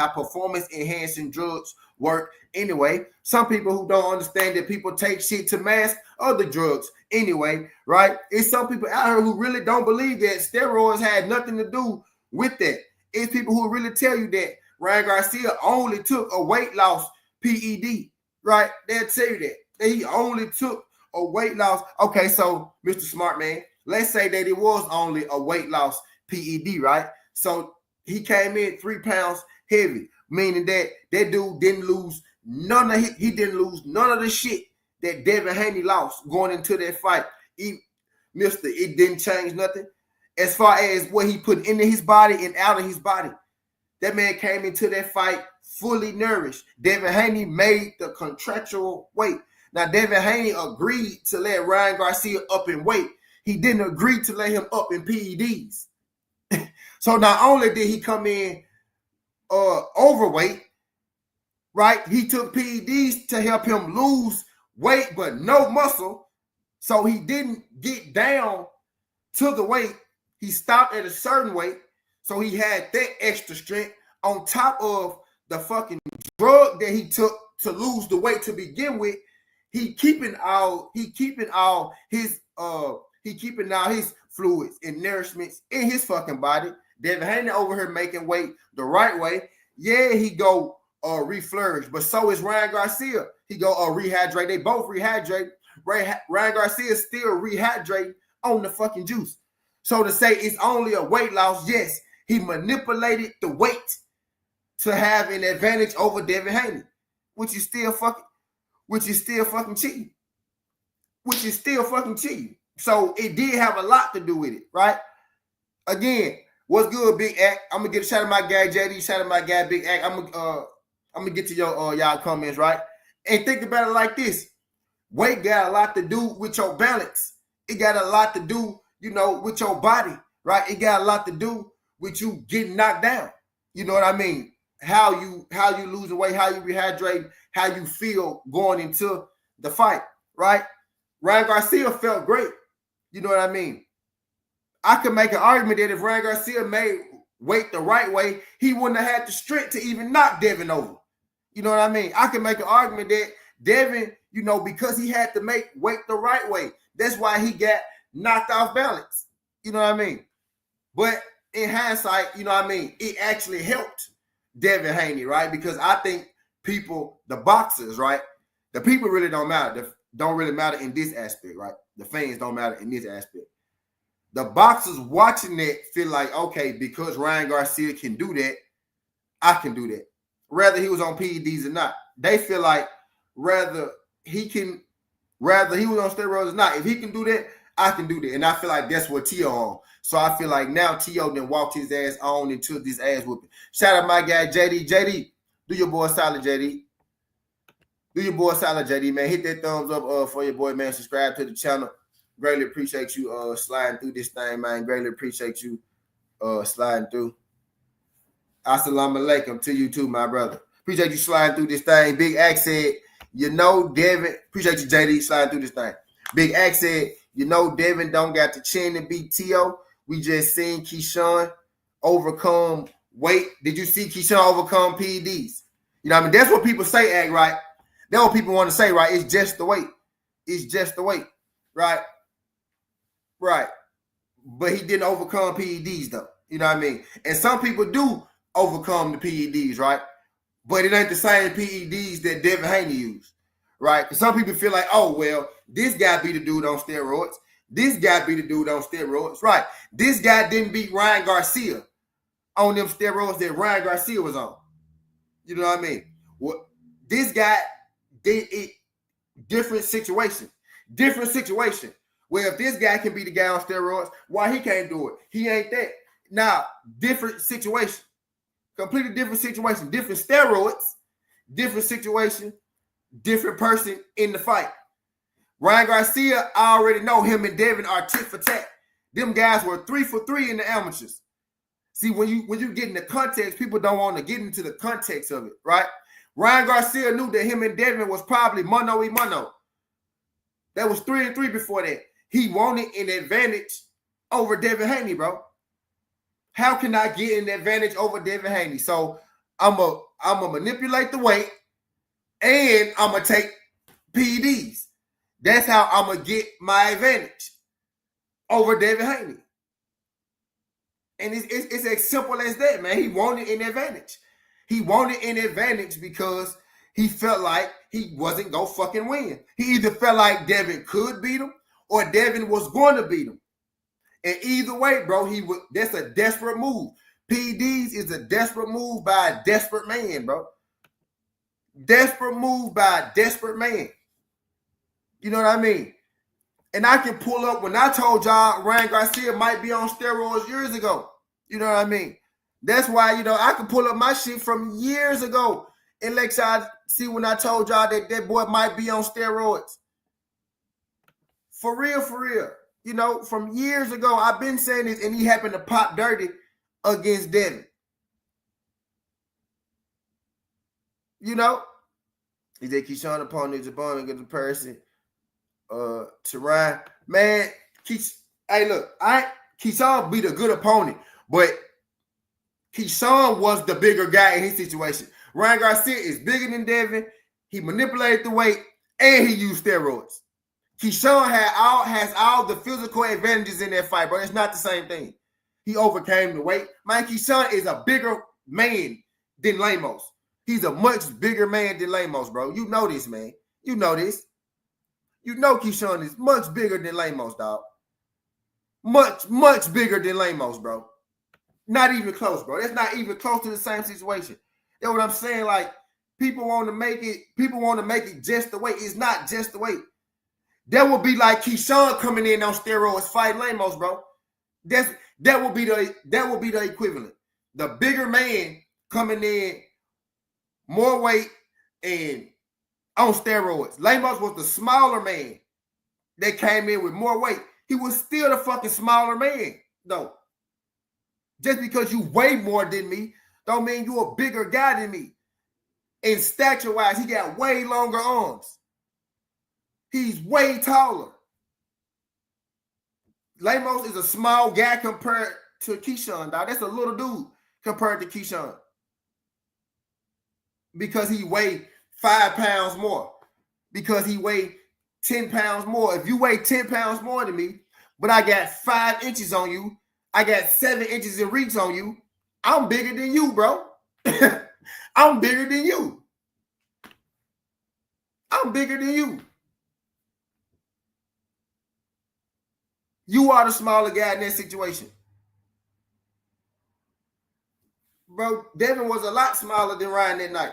performance-enhancing drugs work anyway, some people who don't understand that people take shit to mask other drugs anyway, right? It's some people out here who really don't believe that steroids had nothing to do with that. It's people who really tell you that Ryan Garcia only took a weight loss PED, right? They'll tell you that he only took a weight loss. Okay, so Mr. Smart Man, let's say that it was only a weight loss PED, right? So he came in 3 pounds heavy, meaning that dude didn't lose none of the shit that Devin Haney lost going into that fight. It didn't change nothing as far as what he put into his body and out of his body. That man came into that fight fully nourished. Devin Haney made the contractual weight. Now, Devin Haney agreed to let Ryan Garcia up in weight. He didn't agree to let him up in PEDs. So not only did he come in overweight, right? He took PEDs to help him lose weight, but no muscle. So he didn't get down to the weight. He stopped at a certain weight. So he had that extra strength on top of the fucking drug that he took to lose the weight to begin with. He keeping all his fluids and nourishments in his fucking body. Devin Haney over here making weight the right way. Yeah, he go reflourish, but so is Ryan Garcia. He go rehydrate. They both rehydrate. Ryan Garcia is still rehydrating on the fucking juice. So to say it's only a weight loss, yes, he manipulated the weight to have an advantage over Devin Haney, which is still fucking cheating. Which is still fucking cheating. So it did have a lot to do with it, right? Again, what's good, Big Act? I'm gonna get a shout out my guy JD, shout out my guy Big Act. I'm gonna get to your y'all comments, right? And think about it like this: weight got a lot to do with your balance. It got a lot to do, with your body, right? It got a lot to do with you getting knocked down. You know what I mean? How you lose weight, how you rehydrate, how you feel going into the fight, right? Ryan Garcia felt great. You know what I mean? I could make an argument that if Ryan Garcia made weight the right way, he wouldn't have had the strength to even knock Devin over. You know what I mean? I could make an argument that Devin, because he had to make weight the right way, that's why he got knocked off balance. You know what I mean? But in hindsight, it actually helped Devin Haney, right? Because I think people, the boxers, right? The people really don't matter. Don't really matter in this aspect, right? The fans don't matter in this aspect. The boxers watching it feel like, okay, because Ryan Garcia can do that, I can do that. Whether he was on PEDs or not. They feel like whether he was on steroids or not, if he can do that, I can do that. And I feel like that's what TWTea on. So I feel like now TWTea then walked his ass on into this ass whooping. Shout out my guy JD. JD, do your boy solid, JD. Do your boy solid, JD, man. Hit that thumbs up for your boy, man. Subscribe to the channel. Greatly appreciate you sliding through this thing, man. Greatly appreciate you sliding through. Assalamu alaikum to you too, my brother. Appreciate you sliding through this thing. Big Axe said, Devin. Appreciate you, JD, sliding through this thing. Big Axe said, Devin don't got the chin to beat T.O. We just seen Keyshawn overcome weight. Did you see Keyshawn overcome PEDs? That's what people say, Act, right? That's what people want to say, right? It's just the weight. It's just the weight, right? Right. But he didn't overcome PEDs, though. You know what I mean? And some people do overcome the PEDs, right? But it ain't the same PEDs that Devin Haney used, right? Because some people feel like, oh, well, this guy beat the dude on steroids. This guy beat the dude on steroids, right? This guy didn't beat Ryan Garcia on them steroids that Ryan Garcia was on. You know what I mean? Well, this guy did it. Different situation. Well, if this guy can be the guy on steroids, why he can't do it? He ain't that. Now, different situation. Completely different situation. Different steroids. Different situation. Different person in the fight. Ryan Garcia, I already know him and Devin are tit for tat. Them guys were 3 for 3 in the amateurs. See, when you get in the context, people don't want to get into the context of it, right? Ryan Garcia knew that him and Devin was probably mano-a-mano. That was 3-3 before that. He wanted an advantage over Devin Haney, bro. How can I get an advantage over Devin Haney? So I'm a manipulate the weight and I'm going to take PEDs. That's how I'm going to get my advantage over Devin Haney. And it's as simple as that, man. He wanted an advantage. He wanted an advantage because he felt like he wasn't going to fucking win. He either felt like Devin could beat him or Devin was going to beat him. And either way, bro, that's a desperate move. PEDs is a desperate move by a desperate man, bro. Desperate move by a desperate man. You know what I mean? And I can pull up when I told y'all Ryan Garcia might be on steroids years ago. You know what I mean? That's why, I can pull up my shit from years ago and let y'all see when I told y'all that boy might be on steroids. For real, for real. From years ago, I've been saying this, and he happened to pop dirty against Devin. He said Keyshawn opponent is a bum against the person. To Ryan, man, Keyshawn beat a good opponent, but Keyshawn was the bigger guy in his situation. Ryan Garcia is bigger than Devin. He manipulated the weight and he used steroids. Keyshawn has all the physical advantages in that fight, bro. It's not the same thing. He overcame the weight. Man, Keyshawn is a bigger man than Lamos. He's a much bigger man than Lamos, bro. You know this, man. You know this. Keyshawn is much bigger than Lamos, dog. Much, much bigger than Lamos, bro. Not even close, bro. That's not even close to the same situation. You know what I'm saying? Like, people want to make it just the weight. It's not just the weight. That would be like Keyshawn coming in on steroids fighting Lamos, bro. That would be the equivalent. The bigger man coming in more weight and on steroids. Lamos was the smaller man that came in with more weight. He was still the fucking smaller man, though. Just because you weigh more than me, don't mean you're a bigger guy than me. And stature-wise, he got way longer arms. He's way taller. Lamos is a small guy compared to Keyshawn, dog. That's a little dude compared to Keyshawn. Because he weighed 5 pounds more. Because he weighed 10 pounds more. If you weigh 10 pounds more than me, but I got 5 inches on you, I got 7 inches in reach on you, I'm bigger than you, bro. I'm bigger than you. I'm bigger than you. You are the smaller guy in that situation. Bro, Devin was a lot smaller than Ryan that night.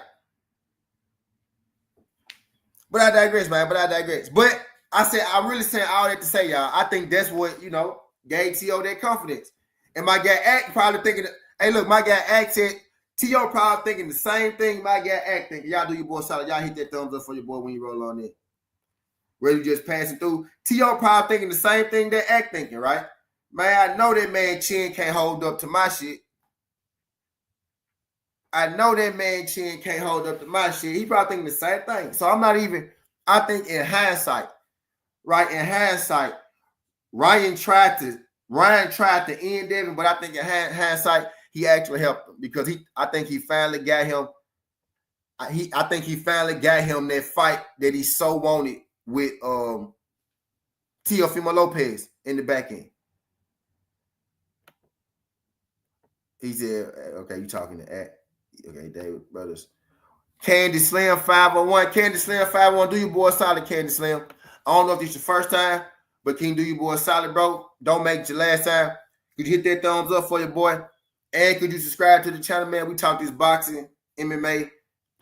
But I digress, man. But I'm really saying all that to say, y'all, I think that's what, gave T.O. that confidence. And my guy Act probably thinking, hey, look, my guy Act said, T.O. probably thinking the same thing my guy Act thinking. Y'all do your boy solid. Y'all hit that thumbs up for your boy when you roll on in. Whether you just passing through. T.O. probably thinking the same thing that Act thinking, right? Man, I know that man chin can't hold up to my shit. I know that man chin can't hold up to my shit. He probably thinking the same thing. So I think in hindsight, right? In hindsight, Ryan tried to end Devin, but I think in hindsight, he actually helped him because I think he finally got him. I think he finally got him that fight that he so wanted with Teofimo Lopez in the back end. He said, okay, you talking to Act. Okay, David Brothers. Candy Slim 501. Candy Slim 501. Do your boy solid, Candy Slim. I don't know if this is your first time, but can you do your boy solid, bro? Don't make it your last time. Could you hit that thumbs up for your boy? And could you subscribe to the channel, man? We talk this boxing, MMA,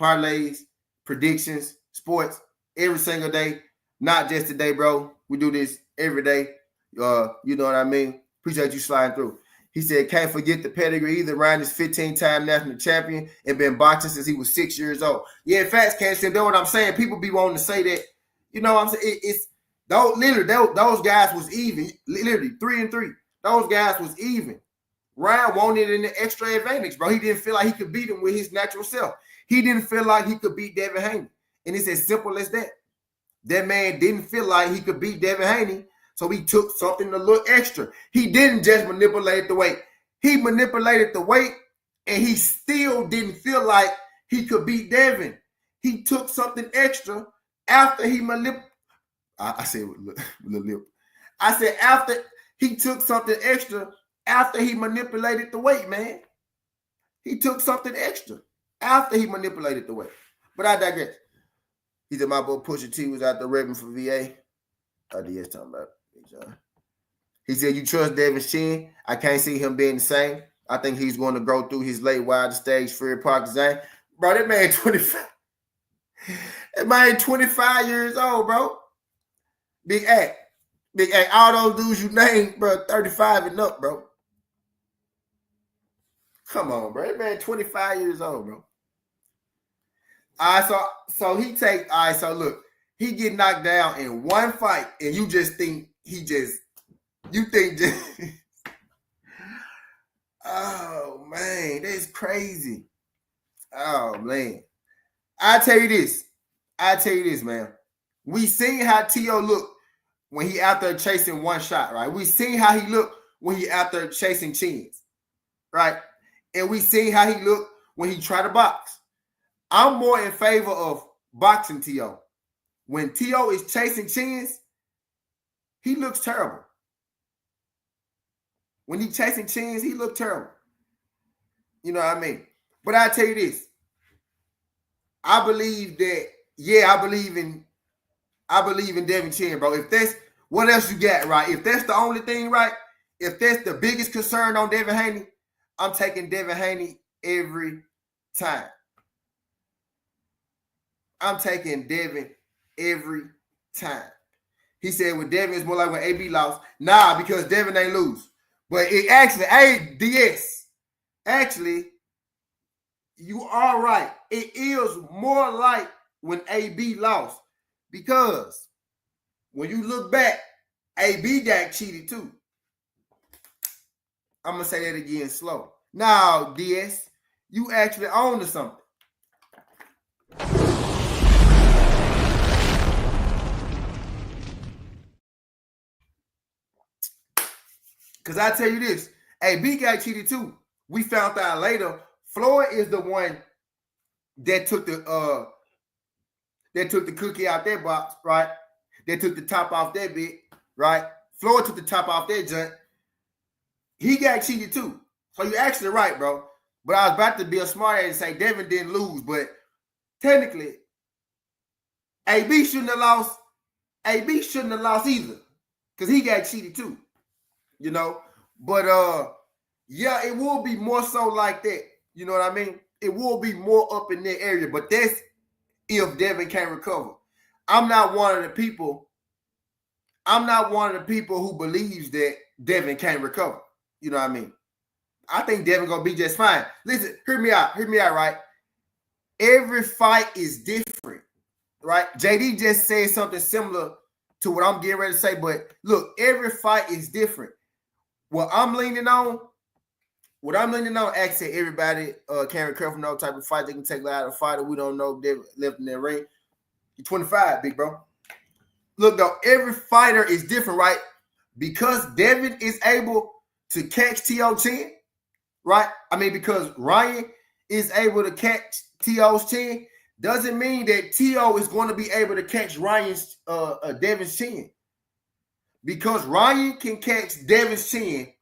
parlays, predictions, sports every single day. Not just today, bro. We do this every day. You know what I mean? Appreciate you sliding through. He said, can't forget the pedigree either. Ryan is 15-time national champion and been boxing since he was 6 years old. Yeah, in fact, Can't say, know what I'm saying? People be wanting to say that, what I'm saying? It's those guys was even. Literally 3-3. Those guys was even. Ryan wanted an extra advantage, bro. He didn't feel like he could beat him with his natural self. He didn't feel like he could beat Devin Haney. And it's as simple as that. That man didn't feel like he could beat Devin Haney. So he took something a little extra. He didn't just manipulate the weight. He manipulated the weight, and he still didn't feel like he could beat Devin. He took something extra after he manipulated. I said with a lip. I said after he took something extra after he manipulated the weight, man. He took something extra after he manipulated the weight. But I digress. He said my boy Pusha T was out there repping for VA. Oh, yes, talking about it. He said, you trust Devin's chin? I can't see him being the same. I think he's going to grow through his late wider stage Fury Park design. Bro, that man 25. That man 25 years old, bro. Big Act. All those dudes you named, bro, 35 and up, bro. Come on, bro. That man 25 years old, bro. All right, so he take, all right, so look, he get knocked down in one fight, and you just think oh, man, that's crazy. Oh, man. I tell you this, man. We seen how T.O. looked when he out there chasing one shot, right? We seen how he looked when he out there chasing chins, right? And we seen how he looked when he tried to box. I'm more in favor of boxing T.O. When T.O. is chasing chins, he looks terrible. When he's chasing chins, he looks terrible. You know what I mean? But I tell you this. I believe that, I believe in Devin Chin, bro. If that's what else you got, right? If that's the only thing, right? If that's the biggest concern on Devin Haney, I'm taking Devin Haney every time. I'm taking Devin every time. He said with Devin, it's more like when AB lost. Nah, because Devin ain't lose. But it actually, DS, actually, you are right. It is more like when AB lost. Because when you look back, AB got cheated too. I'm going to say that again slow. Now, DS, you actually own to something. Because I tell you this, AB got cheated too. We found out later, Floyd is the one that took the cookie out that box, right? That took the top off that bit, right? Floyd took the top off that joint. He got cheated too. So you're actually right, bro. But I was about to be a smart ass and say Devin didn't lose, but technically, AB shouldn't have lost. AB shouldn't have lost either. Because he got cheated too. You know? But yeah, it will be more so like that. You know what I mean? It will be more up in that area. But that's if Devin can't recover. I'm not one of the people who believes that Devin can't recover. You know what I mean? I think Devin gonna be just fine. Listen, hear me out, right? Every fight is different, right? JD just said something similar to what I'm getting ready to say, but look, every fight is different. What I'm leaning on, actually everybody can't recover from no type of fight. They can take out a fighter. We don't know if they're left in their ring. You're 25, big bro. Look, though, every fighter is different, right? Because Devin is able to catch T.O. chin, right? I mean, because Ryan is able to catch T.O.'s chin, doesn't mean that T.O. is going to be able to catch Ryan's Devin's chin. Because Ryan can catch Devin's chin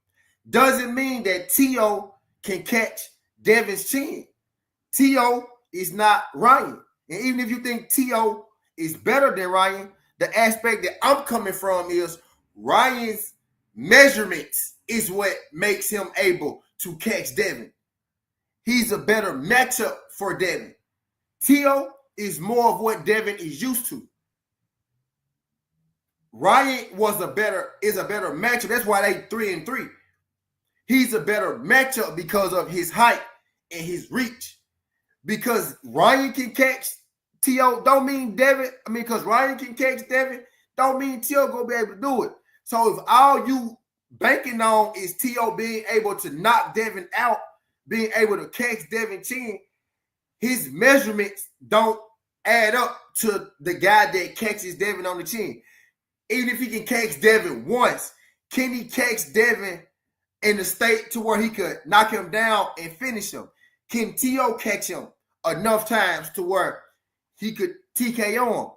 doesn't mean that T.O. can catch Devin's chin. T.O. is not Ryan. And even if you think T.O. is better than Ryan, the aspect that I'm coming from is Ryan's measurements is what makes him able to catch Devin. He's a better matchup for Devin. T.O. is more of what Devin is used to. Ryan is a better matchup. That's why they 3-3. He's a better matchup because of his height and his reach. Because Ryan can catch T.O. don't mean Devin. I mean, because Ryan can catch Devin, don't mean T.O. gonna be able to do it. So if all you banking on is T.O. being able to knock Devin out, being able to catch Devin chin, his measurements don't add up to the guy that catches Devin on the chin. Even if he can catch Devin once, can he catch Devin in the state to where he could knock him down and finish him? Can T.O. catch him enough times to where he could TKO him?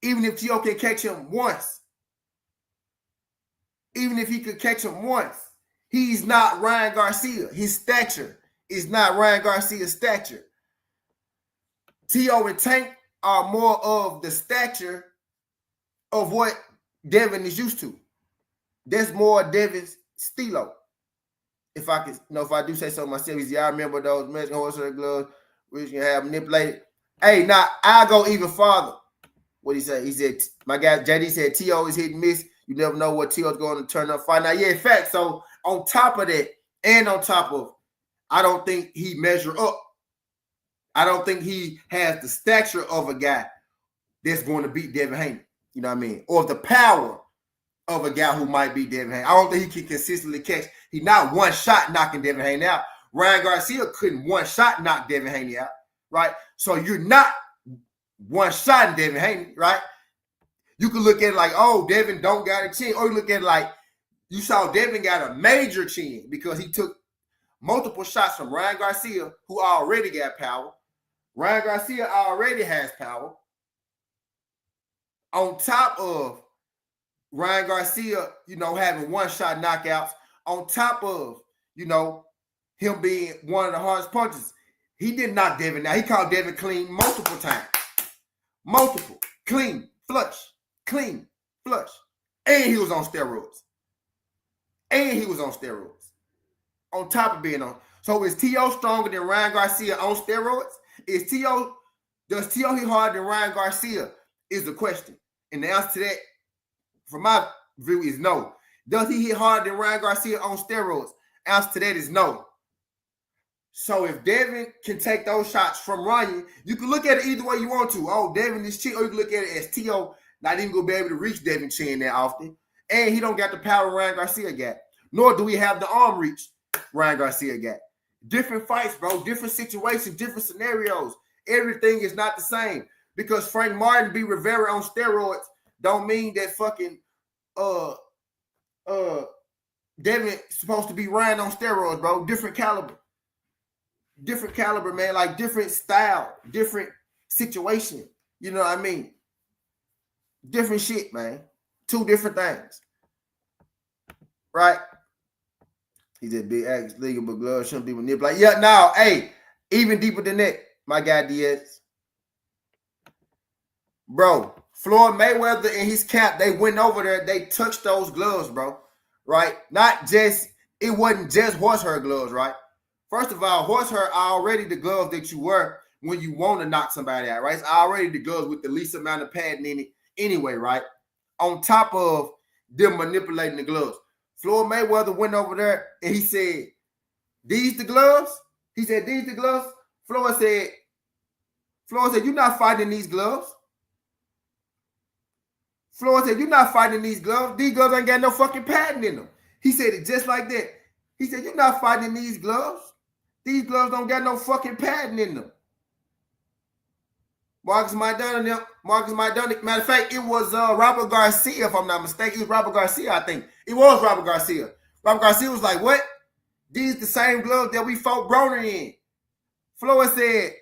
Even if T.O. can catch him once, even if he could catch him once, he's not Ryan Garcia. His stature is not Ryan Garcia's stature. T.O. and Tank are more of the stature of what Devin is used to. That's more Devin's stilo. If I could, if I do say so myself, I remember those Mexican horsehair gloves which you can have manipulated. Hey, now I'll go even farther. What he said? He said, my guy JD said T.O. is hit and miss. You never know what T.O. is going to turn up fight. Now, yeah, in fact, so on top of that, and on top of, I don't think he measure up. I don't think he has the stature of a guy that's going to beat Devin Haney. You know what I mean? Or the power of a guy who might beat Devin Haney. I don't think he can consistently catch. He's not one shot knocking Devin Haney out. Ryan Garcia couldn't one shot knock Devin Haney out, right? So you're not one shot in Devin Haney, right? You can look at it like, oh, Devin don't got a chin. Or you look at it like, you saw Devin got a major chin because he took multiple shots from Ryan Garcia, who already got power. Ryan Garcia already has power. On top of Ryan Garcia, having one-shot knockouts, on top of, him being one of the hardest punchers, he didn't knock Devin out. He called Devin clean multiple times. Multiple. Clean, flush, clean, flush. And he was on steroids. and he was on steroids. On top of being on. So is T.O. stronger than Ryan Garcia on steroids? Does T.O. hit harder than Ryan Garcia? Is the question. And the answer to that, from my view, is no. Does he hit harder than Ryan Garcia on steroids? Answer to that is no. So if Devin can take those shots from Ryan, you can look at it either way you want to. Oh, Devin is cheap, or you can look at it as T.O. not even going to be able to reach Devin Chin that often. And he don't got the power Ryan Garcia got. Nor do we have the arm reach Ryan Garcia got. Different fights, bro. Different situations, different scenarios. Everything is not the same. Because Frank Martin beat Rivera on steroids don't mean that fucking Devin supposed to be Ryan on steroids, bro. Different caliber. Different caliber, man. Like different style, different situation. You know what I mean? Different shit, man. Two different things. Right? He said big axe legal, but gloves shouldn't be manipulated. Yeah, no, hey, even deeper than that, my guy Diaz. Bro, Floyd Mayweather and his camp, they went over there, they touched those gloves, bro. Right? It wasn't just horsehair gloves, right? First of all, horsehair are already the gloves that you wear when you want to knock somebody out, right? It's already the gloves with the least amount of padding in it anyway, right? On top of them manipulating the gloves. Floyd Mayweather went over there and he said, these the gloves? He said, these the gloves? Floyd said, you're not fighting these gloves. Floyd said, you're not fighting these gloves. These gloves ain't got no fucking padding in them. He said it just like that. He said, you're not fighting these gloves. These gloves don't got no fucking padding in them. Marcus Maidana, matter of fact, it was Robert Garcia, if I'm not mistaken. It was Robert Garcia, I think. It was Robert Garcia. Robert Garcia was like, what? These the same gloves that we fought Broner in. Floyd said,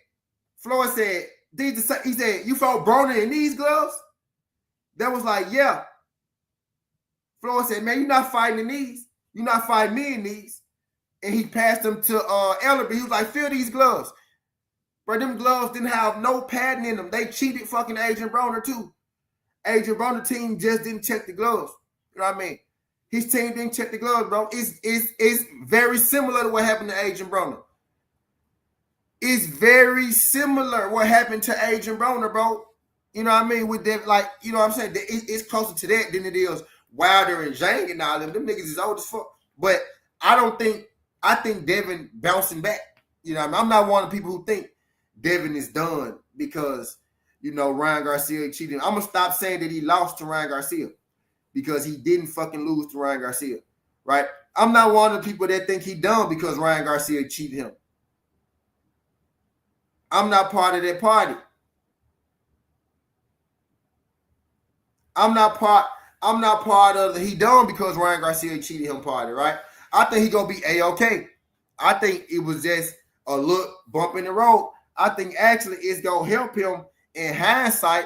he said, you fought Broner in these gloves? That was like, yeah. Floyd said, man, you're not fighting in these. You're not fighting me in these. And he passed them to Ellerby. He was like, feel these gloves. But them gloves didn't have no padding in them. They cheated fucking Adrian Broner too. Adrian Broner team just didn't check the gloves. You know what I mean? His team didn't check the gloves, bro. It's very similar to what happened to Adrian Broner. It's very similar what happened to Adrian Broner, bro. You know what I mean? With them, like, you know what I'm saying? It's closer to that than it is Wilder and Zhang and all them. Them niggas is old as fuck. But I think Devin bouncing back. You know what I mean? I'm not one of the people who think Devin is done because, you know, Ryan Garcia cheated. I'm going to stop saying that he lost to Ryan Garcia because he didn't fucking lose to Ryan Garcia, right? I'm not one of the people that think he done because Ryan Garcia cheated him. I'm not part of that party. I'm not part of the he done because Ryan Garcia cheated him party, right? I think he going to be A-okay. I think it was just a little bump in the road. I think actually it's going to help him in hindsight,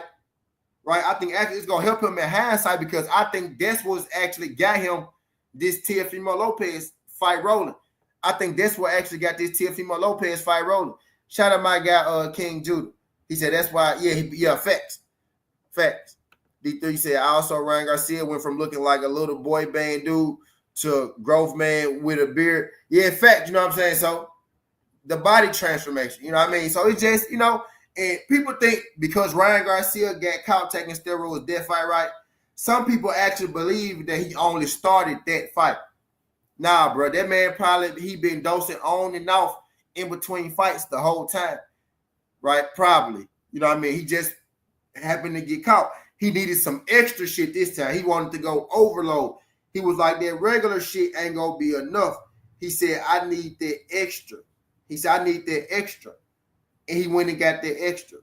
right? I think actually it's going to help him in hindsight because I think that's what's actually got him this TWTea Lopez fight rolling. I think that's what actually got this TWTea Lopez fight rolling. Shout out my guy, King Judah. He said that's why, facts. D3 said, also Ryan Garcia went from looking like a little boy band dude to growth man with a beard. Yeah, in fact, you know what I'm saying? So the body transformation, you know what I mean? So it's just, you know, and people think because Ryan Garcia got caught taking steroids that fight, right? Some people actually believe that he only started that fight. Nah, bro, that man he been dosing on and off in between fights the whole time, right? Probably, you know what I mean? He just happened to get caught. He needed some extra shit this time. He wanted to go overload. He was like, that regular shit ain't gonna be enough. He said, I need that extra. He said, I need that extra. And he went and got that extra.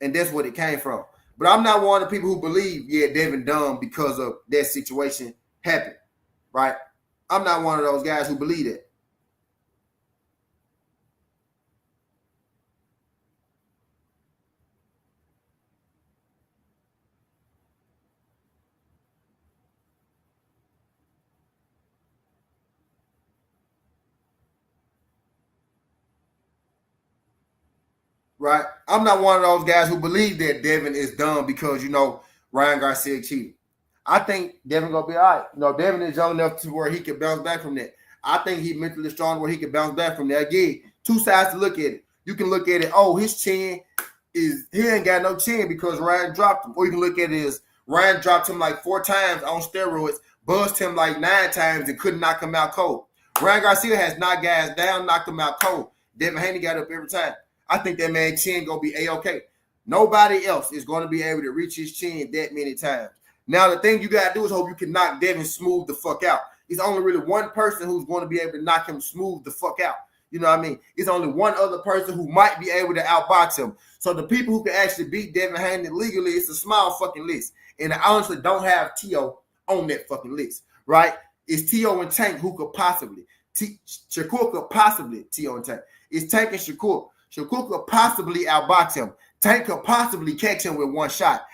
And that's what it came from. But I'm not one of the people who believe, Devin dumb because of that situation happened, right? I'm not one of those guys who believe that. Right? I'm not one of those guys who believe that Devin is dumb because, you know, Ryan Garcia cheated. I think Devin gonna be all right. No, Devin is young enough to where he can bounce back from that. I think he's mentally strong where he can bounce back from that. Again, two sides to look at it. You can look at it, oh, his chin he ain't got no chin because Ryan dropped him. Or you can look at it as Ryan dropped him like 4 times on steroids, buzzed him like 9 times and couldn't knock him out cold. Ryan Garcia has knocked guys down, knocked him out cold. Devin Haney got up every time. I think that man's chin gonna be A-okay. Nobody else is going to be able to reach his chin that many times. Now, the thing you got to do is hope you can knock Devin smooth the fuck out. It's only really one person who's going to be able to knock him smooth the fuck out. You know what I mean? It's only one other person who might be able to outbox him. So the people who can actually beat Devin Haney legally, it's a small fucking list. And I honestly don't have T.O. on that fucking list, right? It's T.O. and Tank who could possibly. Shakur could possibly T.O. and Tank. It's Tank and Shakur. Shakur could possibly outbox him. Tank could possibly catch him with one shot,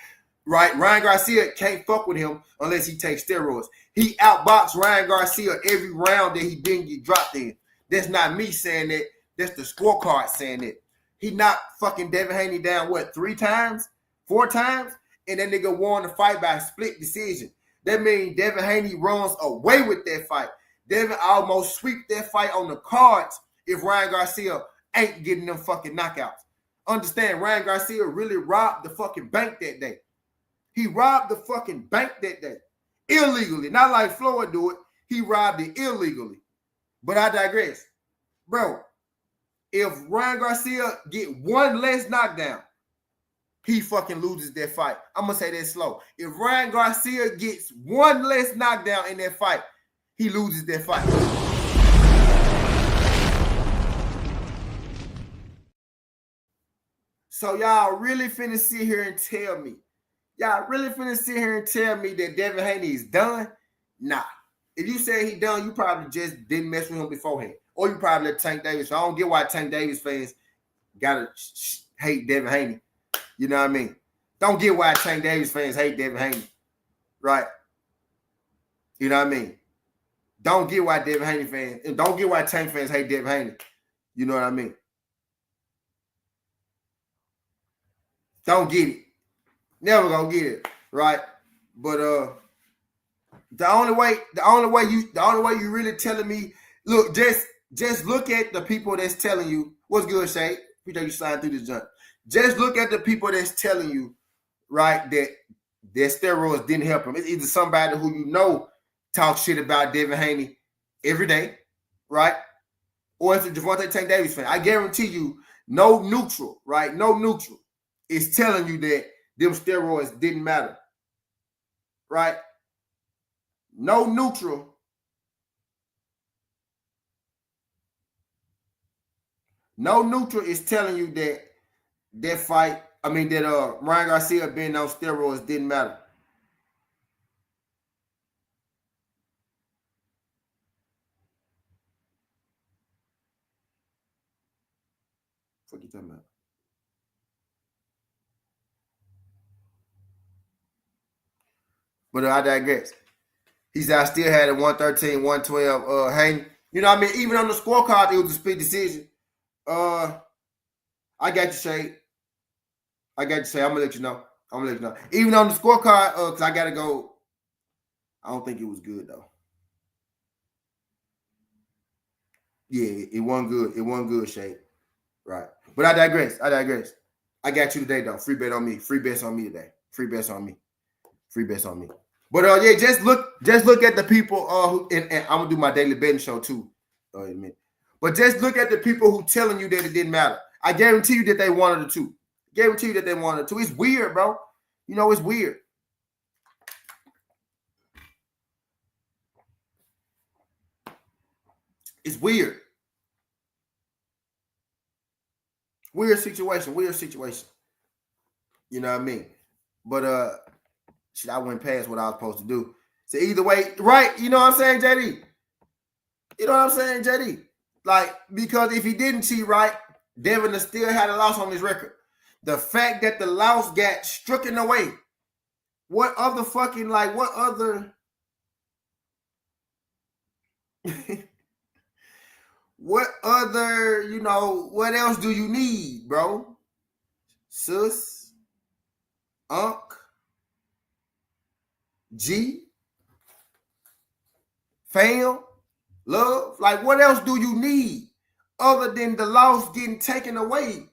right? Ryan Garcia can't fuck with him unless he takes steroids. He outboxed Ryan Garcia every round that he didn't get dropped in. That's not me saying that. That's the scorecard saying that. He knocked fucking Devin Haney down, 3 times? 4 times? And that nigga won the fight by a split decision. That means Devin Haney runs away with that fight. Devin almost sweep that fight on the cards if Ryan Garcia ain't getting them fucking knockouts. Understand, Ryan Garcia really robbed the fucking bank that day. He robbed the fucking bank that day. Illegally. Not like Floyd do it. He robbed it illegally. But I digress. Bro, if Ryan Garcia get one less knockdown, he fucking loses that fight. I'm going to say that slow. If Ryan Garcia gets one less knockdown in that fight, he loses that fight. So y'all really finna sit here and tell me. Y'all really finna sit here and tell me that Devin Haney is done? Nah. If you say he done, you probably just didn't mess with him beforehand. Or you probably let Tank Davis. So I don't get why Tank Davis fans gotta hate Devin Haney. You know what I mean? Don't get why Tank Davis fans hate Devin Haney. Right? You know what I mean? Don't get why Devin Haney fans, and don't get why Tank fans hate Devin Haney. You know what I mean? Don't get it. Never gonna get it, right? But the only way you really telling me, look, just look at the people that's telling you what's good, Shay. We take you slide through this junk. Just look at the people that's telling you, right, that their steroids didn't help him. It's either somebody who you know talk shit about Devin Haney every day, right? Or it's a Javante Tank Davis fan. I guarantee you, no neutral, right? No neutral is telling you that them steroids didn't matter, right? No neutral. No neutral is telling you that fight, that Ryan Garcia being on steroids didn't matter. What you talking about? But I digress. He's out still had a 113, 112 Haney. You know what I mean? Even on the scorecard, it was a split decision. I got you, Shade. I'm gonna let you know. Even on the scorecard, because I gotta go. I don't think it was good though. Yeah, it wasn't good. It wasn't good, Shade. Right. But I digress. I got you today though. Free bet on me. Free bets on me today. Free bets on me. But yeah, just look at the people who and I'm gonna do my daily betting show too in a minute. But just look at the people who telling you that it didn't matter. I guarantee you that they wanted it too. It's weird, bro. You know, it's weird. It's weird. Weird situation. You know what I mean? But shit, I went past what I was supposed to do. So either way, right? You know what I'm saying, JD? Like, because if he didn't cheat, right, Devin still had a loss on his record. The fact that the loss got stricken away. What other, what other, what else do you need, bro? Sus, Unc, G, fam, love. Like, what else do you need other than the loss getting taken away?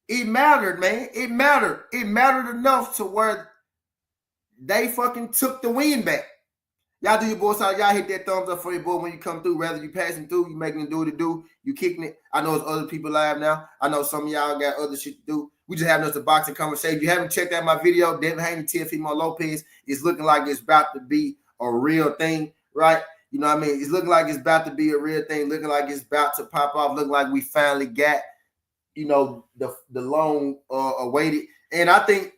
It mattered, man. It mattered. It mattered enough to where they fucking took the win back. Y'all do your boy side. Y'all hit that thumbs up for your boy when you come through. Whether you passing through, you making it do what it do, you kicking it. I know it's other people live now. I know some of y'all got other shit to do. We just having us a boxing conversation. If you haven't checked out my video, Haney, TWTea, Lopez, it's looking like it's about to be a real thing, right? You know what I mean? It's looking like it's about to be a real thing, looking like it's about to pop off, looking like we finally got, you know, the long awaited. And I think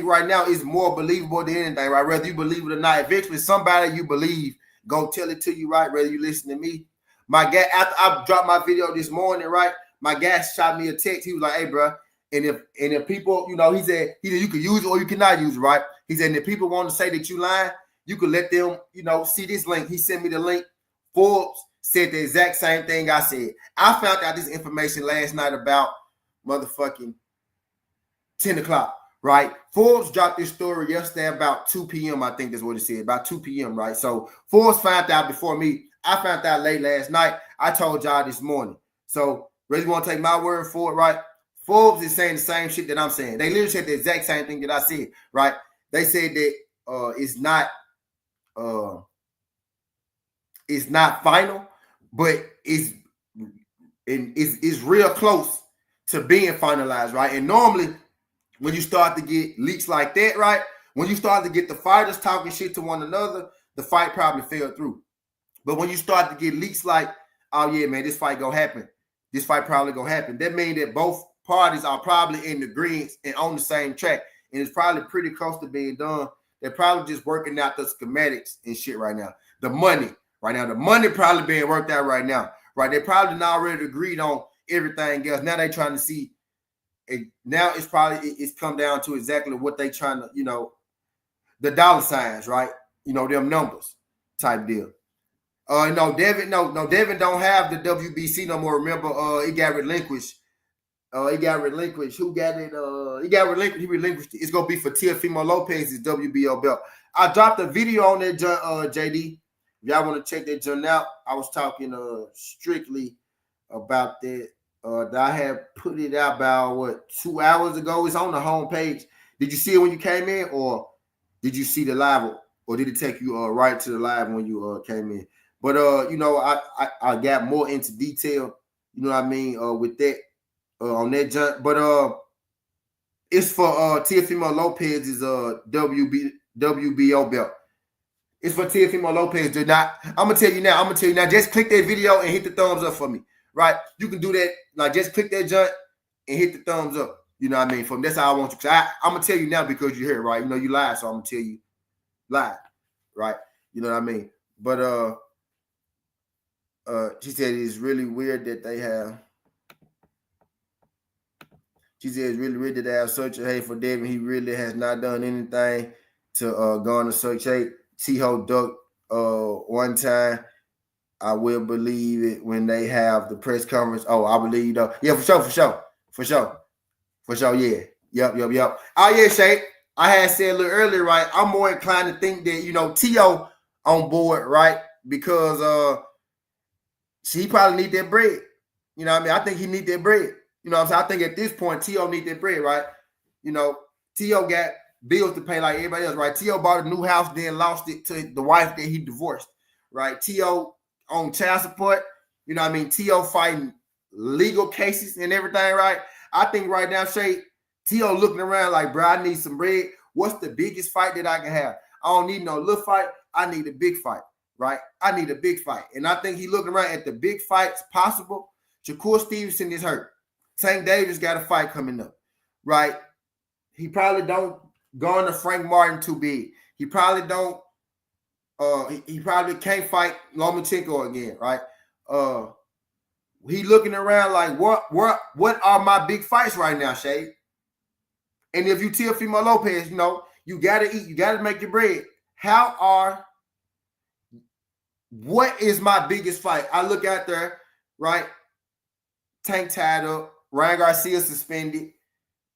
right now it's more believable than anything, right? Whether you believe it or not, eventually somebody you believe gonna tell it to you, right? Whether you listen to me. My guy, after I dropped my video this morning, right? My guy shot me a text. He was like, "Hey, bro, and if people, you know," he said you can use it or you cannot use it, right? He said, and if people want to say that you lying, you can let them, you know, see this link. He sent me the link. Forbes said the exact same thing I said. I found out this information last night about motherfucking 10 o'clock. Right, Forbes dropped this story yesterday about 2 p.m. I think that's what it said, about 2 p.m. Right, so Forbes found out before me. I found out late last night. I told y'all this morning. So really want to take my word for it, right? Forbes is saying the same shit that I'm saying. They literally said the exact same thing that I said, right? They said that it's not final, but it's real close to being finalized, right? And normally, when you start to get leaks like that, right? When you start to get the fighters talking shit to one another, the fight probably fell through. But when you start to get leaks like, oh yeah, man, this fight gonna happen. This fight probably gonna happen. That means that both parties are probably in agreement and on the same track. And it's probably pretty close to being done. They're probably just working out the schematics and shit right now. The money right now. The money probably being worked out right now. Right? They probably not already agreed on everything else. Now they trying to see. Now it's probably it's come down to exactly what they trying to, you know, the dollar signs, right? You know, them numbers type deal. Devin don't have the WBC no more. Remember, it got relinquished. It got relinquished. Who got it? He got relinquished. He relinquished it. It's gonna be for TWTea Lopez's WBO belt. I dropped a video on that, JD. If y'all want to check that joint out, I was talking strictly about that. I had put it out about 2 hours ago. It's on the homepage. Did you see it when you came in, or did you see the live, or did it take you right to the live when you came in? But you know, I got more into detail. You know what I mean with that on that jump. But it's for TWTea Lopez's WBO belt. It's for TWTea Lopez. I'm gonna tell you now. Just click that video and hit the thumbs up for me. Right? You can do that. Like, just click that junk and hit the thumbs up. You know what I mean? From that's how I want you. I'm gonna tell you now because you're here, right? You know you live, so I'm gonna tell you live, right? You know what I mean? But she said it's really weird that they have. She said it's really weird that they have such a hate for Devin. He really has not done anything to garner such hate. T-Ho ducked one time. I will believe it when they have the press conference. Oh, I believe though. Yeah, for sure. Yeah. Yep. Oh yeah, Shay. I had said a little earlier, right? I'm more inclined to think that, you know, T.O. on board, right? Because he probably need that bread. You know what I mean? I think he need that bread. You know what I'm saying? I think at this point, T.O. need that bread, right? You know, T.O. got bills to pay like everybody else, right? T.O. bought a new house, then lost it to the wife that he divorced, right? T.O. on child support, you know what I mean? T.O. fighting legal cases and everything, right? I think right now, Shay, T.O. looking around like, bro, I need some bread. What's the biggest fight that I can have? I don't need no little fight. I need a big fight, right? I need a big fight. And I think he looking around at the big fights possible. Shakur Stevenson is hurt. Tank Davis got a fight coming up, right? He probably don't garner Frank Martin too big. He probably don't. He probably can't fight Lomachenko again, right? He looking around like, what are my big fights right now, Shay? And if you TWTea Lopez, you know, you gotta eat, you gotta make your bread. What is my biggest fight? I look out there, right? Tank tied up, Ryan Garcia suspended,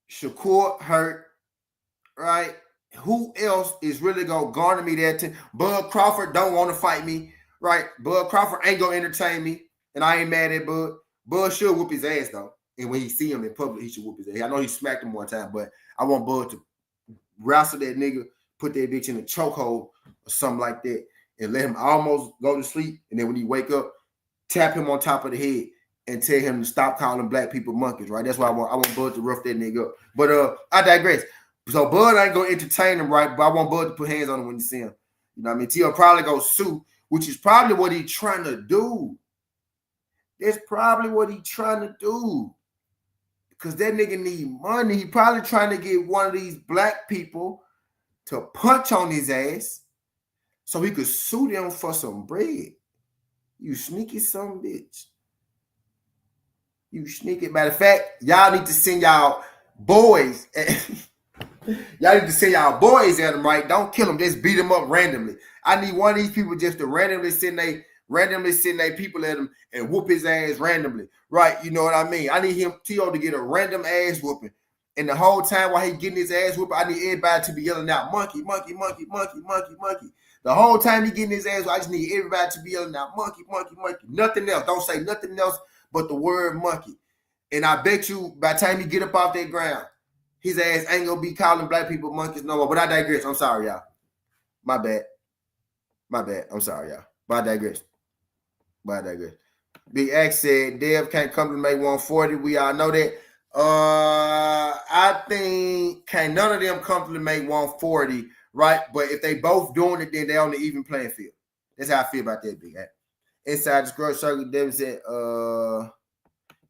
Shakur hurt, right? who else is really gonna garner me that? Bud Crawford don't want to fight me, right? Bud Crawford ain't gonna entertain me, and I ain't mad at Bud. Bud should whoop his ass though, and when he see him in public, he should whoop his ass. I know he smacked him one time, but I want Bud to wrestle that nigga, put that bitch in a chokehold or something like that, and let him almost go to sleep, and then when he wake up, tap him on top of the head and tell him to stop calling black people monkeys, right? That's why I want Bud to rough that nigga up. But I digress. So Bud ain't gonna entertain him, right? But I want Bud to put hands on him when you see him. You know what I mean? T.O. probably go sue, which is probably what he's trying to do. That's probably what he's trying to do. Because that nigga need money. He probably trying to get one of these black people to punch on his ass so he could sue them for some bread. You sneaky son of a bitch. You sneaky. Matter of fact, y'all need to send y'all boys. Y'all need to send y'all boys at them, right? Don't kill them. Just beat them up randomly. I need one of these people just to randomly send their people at him and whoop his ass randomly, right? You know what I mean? I need him, T.O., to get a random ass whooping. And the whole time while he getting his ass whooping, I need everybody to be yelling out, monkey, monkey, monkey, monkey, monkey, monkey. The whole time he getting his ass, I just need everybody to be yelling out, monkey, monkey, monkey. Nothing else. Don't say nothing else but the word monkey. And I bet you by the time he get up off that ground, his ass ain't gonna be calling black people monkeys no more. But I digress. I'm sorry, y'all. My bad. I'm sorry, y'all. But I digress. Big X said Dev can't come to make 140. We all know that. I think can't none of them come to make 140, right? But if they both doing it, then they on the even playing field. That's how I feel about that, Big X. Inside the scroll circle, Devin said,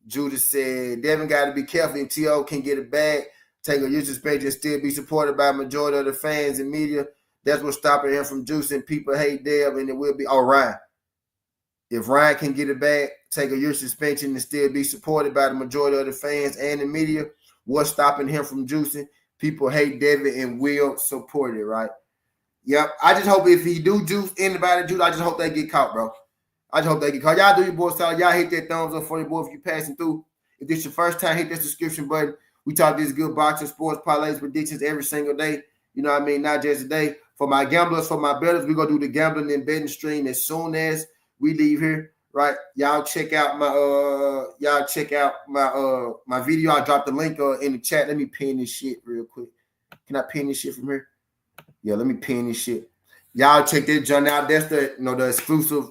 Judas said, Devin got to be careful if T.O. can get it back. Take a user page and still be supported by a majority of the fans and media. That's what's stopping him from juicing. People hate Dev, and it will be all right. If Ryan can get it back, take a year suspension and still be supported by the majority of the fans and the media, what's stopping him from juicing? People hate Devin and will support it, right? Yep. I just hope if he do juice, anybody juice, I just hope they get caught, bro. I just hope they get caught. Y'all do your boy solid. Y'all hit that thumbs up for your boy if you're passing through. If this your first time, hit that subscription button. We talk this good boxing, sports, parlays, predictions every single day. You know what I mean? Not just today. For my gamblers, for my bettors, we're going to do the gambling and betting stream as soon as we leave here, right? Y'all check out my my video. I dropped the link in the chat. Let me pin this shit real quick. Can I pin this shit from here? Yeah, let me pin this shit. Y'all check that joint out. That's the the exclusive,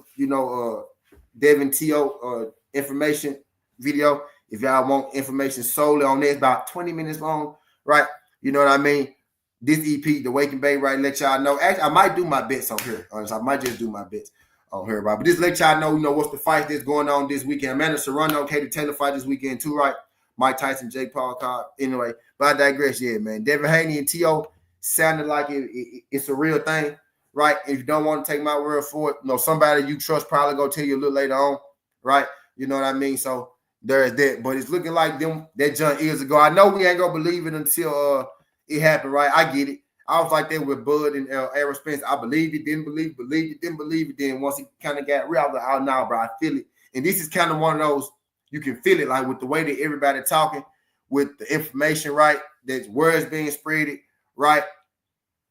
Devin T.O. Information video. If y'all want information solely on this, about 20 minutes long, right? You know what I mean? This EP, the Wake and Bake, right? Let y'all know. Actually, I might do my bets on here. Honestly, I might just do my bets on here, right? But just let y'all know, what's the fight that's going on this weekend. Amanda Serrano, Katie Taylor fight this weekend too, right? Mike Tyson, Jake Paul card. Anyway, but I digress, yeah, man. Devin Haney and T.O. sounded like it's a real thing, right? If you don't want to take my word for it, somebody you trust probably go tell you a little later on, right? You know what I mean? So there's that. But it's looking like that junk years ago. I know we ain't gonna believe it until it happened, right? I get it. I was like that with Bud and Aaron Spence. I believed it, didn't believe it, didn't believe it. Then once he kind of got real, I was like, oh no, bro, I feel it. And this is kind of one of those, you can feel it, like with the way that everybody talking, with the information, right? That words being spreaded, right?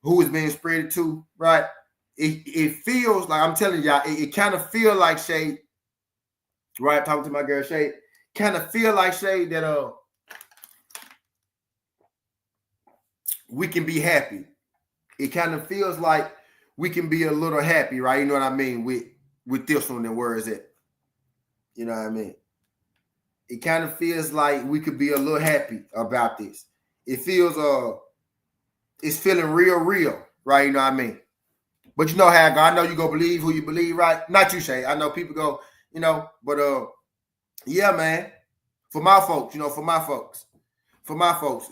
Who is being spread to, right? It feels like, I'm telling y'all, it kind of feel like Shade, right? Talking to my girl Shade, kind of feel like Shade that we can be happy. It kind of feels like we can be a little happy, right? You know what I mean? With this one and where is it? You know what I mean? It kind of feels like we could be a little happy about this. It feels it's feeling real, right? You know what I mean? But you know how I go. I know you go believe who you believe, right? Not you, Shay. I know people go, but yeah, man. For my folks,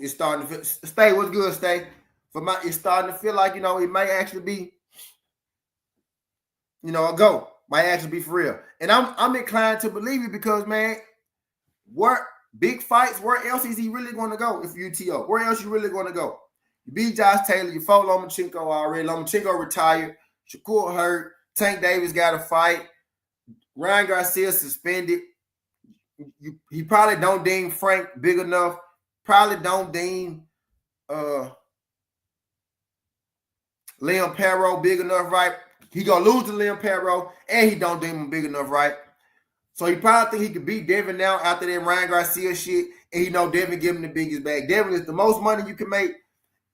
it's starting to feel, Stay, what's good, Stay? It's starting to feel like, it might actually be, a go. Might actually be for real. And I'm inclined to believe it because, man, big fights, where else is he really going to go if you're T.O.? Where else you really going to go? You beat Josh Taylor, you fought Lomachenko already. Lomachenko retired. Shakur hurt. Tank Davis got a fight. Ryan Garcia suspended. He probably don't deem Frank big enough. Probably don't deem Liam Perro big enough, right? He gonna lose to Liam Perro, and he don't deem him big enough, right? So he probably think he could beat Devin now after that Ryan Garcia shit, and he know Devin give him the biggest bag. Devin is the most money you can make,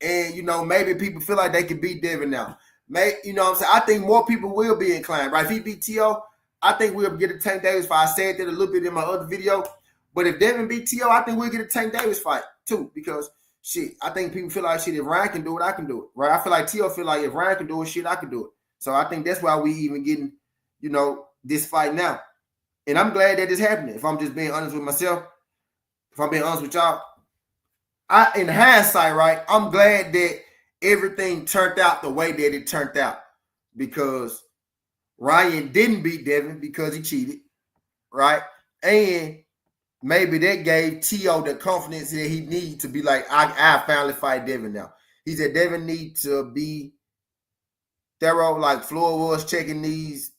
and maybe people feel like they can beat Devin now. What I'm saying? I think more people will be inclined, right? If he beat T.O., I think we'll get a Tank Davis fight. I said that a little bit in my other video, but if Devin beat T.O., I think we'll get a Tank Davis fight too, because shit, I think people feel like shit, if Ryan can do it, I can do it, right? I feel like T.O. feel like if Ryan can do it, shit, I can do it. So I think that's why we even getting, this fight now. And I'm glad that it's happening. If I'm just being honest with myself, if I'm being honest with y'all, in hindsight, right, I'm glad that everything turned out the way that it turned out, because Ryan didn't beat Devin because he cheated, right? And maybe that gave T.O. the confidence that he needs to be like, I finally fight Devin now. He said Devin need to be thorough, like Floyd was checking these.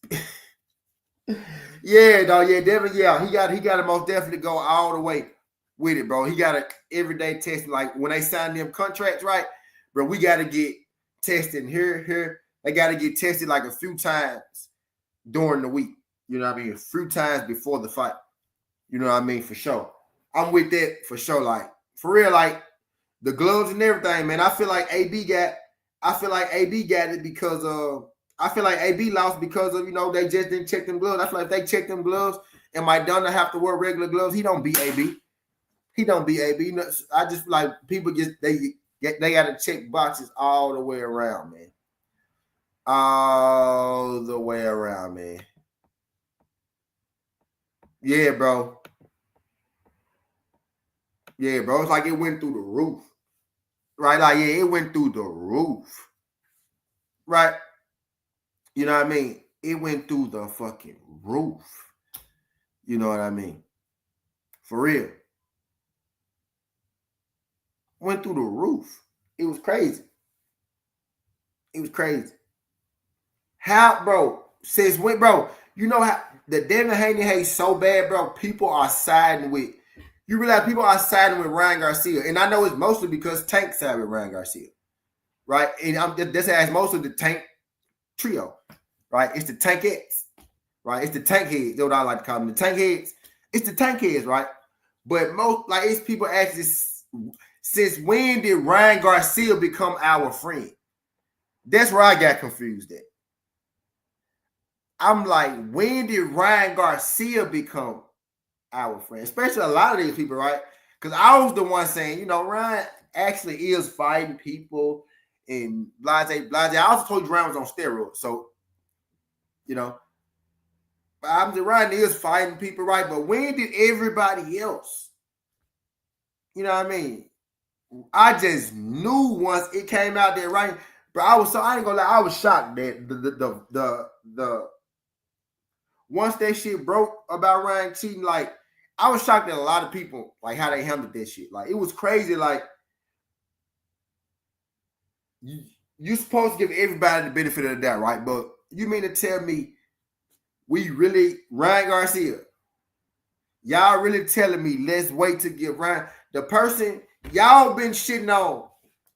Yeah, dog. Yeah, Devin. Yeah, he got to most definitely go all the way with it, bro. He got to everyday testing. Like when they sign them contracts, right, bro? We got to get tested here. They got to get tested like a few times during the week. You know what I mean? A few times before the fight. You know what I mean? For sure. I'm with that for sure. Like for real, like the gloves and everything, man. I feel like AB got it because I feel like AB lost because of, they just didn't check them gloves. I feel like if they check them gloves and Maidana have to wear regular gloves, he don't beat AB. He don't beat AB. I just feel like people they got to check boxes all the way around, man. All the way around, man. Yeah, bro. Yeah, bro. It's like it went through the roof. Right? Like, yeah, it went through the roof. Right? You know what I mean? It went through the fucking roof. You know what I mean? For real. Went through the roof. It was crazy. It was crazy. How, bro, since when, bro, you know how the Devin Haney hate so bad, bro, people are siding with, you realize people are siding with Ryan Garcia. And I know it's mostly because Tank sided with Ryan Garcia. Right? And this has mostly the Tank trio. Right? It's the Tank heads. Right? It's the Tank heads. That's what I like to call them. The Tank heads. It's the Tank heads, right? But most, like, it's people ask this, since when did Ryan Garcia become our friend? That's where I got confused at. I'm like, when did Ryan Garcia become our friend? Especially a lot of these people, right? Because I was the one saying, Ryan actually is fighting people and blase. I also told you Ryan was on steroids. So, I'm the Ryan is fighting people, right? But when did everybody else? You know what I mean? I just knew once it came out there, right? But I ain't gonna lie, I was shocked that the once that shit broke about Ryan cheating, like I was shocked at a lot of people, like how they handled that shit. Like it was crazy. Like you supposed to give everybody the benefit of the doubt, right? But you mean to tell me Ryan Garcia, y'all really telling me let's wait to get Ryan, the person y'all been shitting on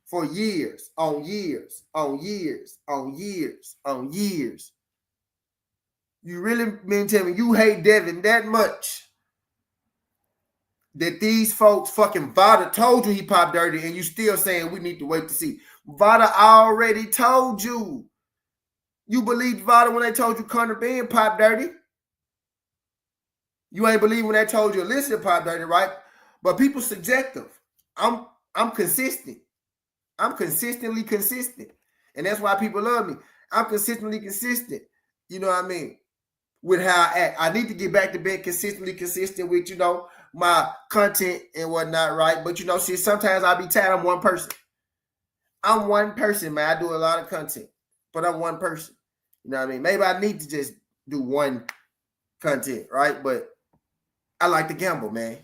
for years, on years, on years, on years, on years. You really mean to tell me you hate Devin that much that these folks fucking Vada told you he popped dirty and you still saying we need to wait to see? Vada already told you. You believed Vada when they told you Conor Ben popped dirty. You ain't believe when they told you Alycia popped dirty, right? But people subjective. I'm consistent. I'm consistently consistent. And that's why people love me. I'm consistently consistent. You know what I mean? With how I act. I need to get back to being consistently consistent with, my content and whatnot, right? But, see, sometimes I be tired. I'm one person. I'm one person, man. I do a lot of content, but I'm one person. You know what I mean? Maybe I need to just do one content, right? But I like to gamble, man.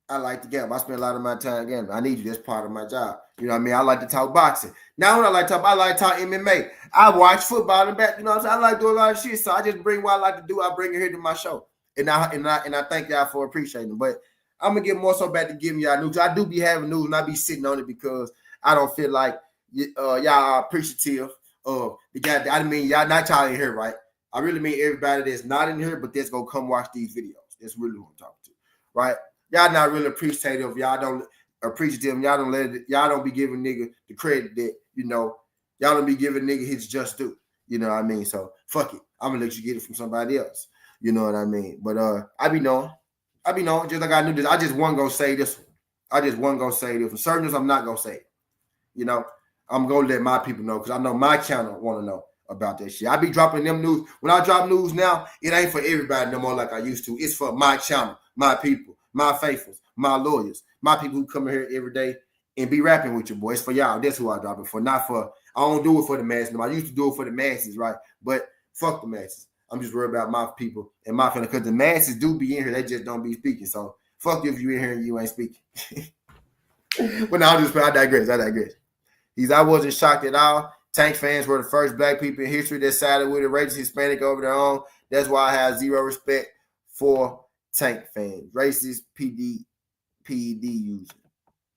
I like to gamble. I spend a lot of my time gambling. I need you. That's part of my job. You know what I mean? I like to talk boxing. Now when I like to talk MMA. I watch football and back. You know what I'm saying? I like doing a lot of shit. So I just bring what I like to do. I bring it here to my show. And I thank y'all for appreciating it. But I'm gonna get more so back to giving y'all news. I do be having news and I be sitting on it because I don't feel like y'all are appreciative of the guy. I mean, y'all not y'all in here, right? I really mean everybody that's not in here, but that's gonna come watch these videos. That's really who I'm talking to, right? Y'all not really appreciative. Y'all don't appreciative. Y'all don't let it. Y'all don't be giving nigga the credit that y'all don't be giving nigga his just due. You know what I mean? So fuck it. I'm gonna let you get it from somebody else. You know what I mean? But I be knowing, just like I knew this. I just wasn't gonna say this one. I just wasn't gonna say this. For certain news, I'm not gonna say it. You know, I'm gonna let my people know because I know my channel want to know about that shit. I be dropping them news. When I drop news now, it ain't for everybody no more like I used to. It's for my channel, my people, my faithfuls, my lawyers, my people who come in here every day and be rapping with your boy. It's for y'all. That's who I drop it for. Not for, I don't do it for the masses. I used to do it for the masses, right? But fuck the masses. I'm just worried about my people and my family because the masses do be in here. They just don't be speaking. So fuck you if you in here and you ain't speaking. But now I digress. I wasn't shocked at all. Tank fans were the first black people in history that sided with a racist Hispanic over their own. That's why I have zero respect for Tank fans. Racist PED user.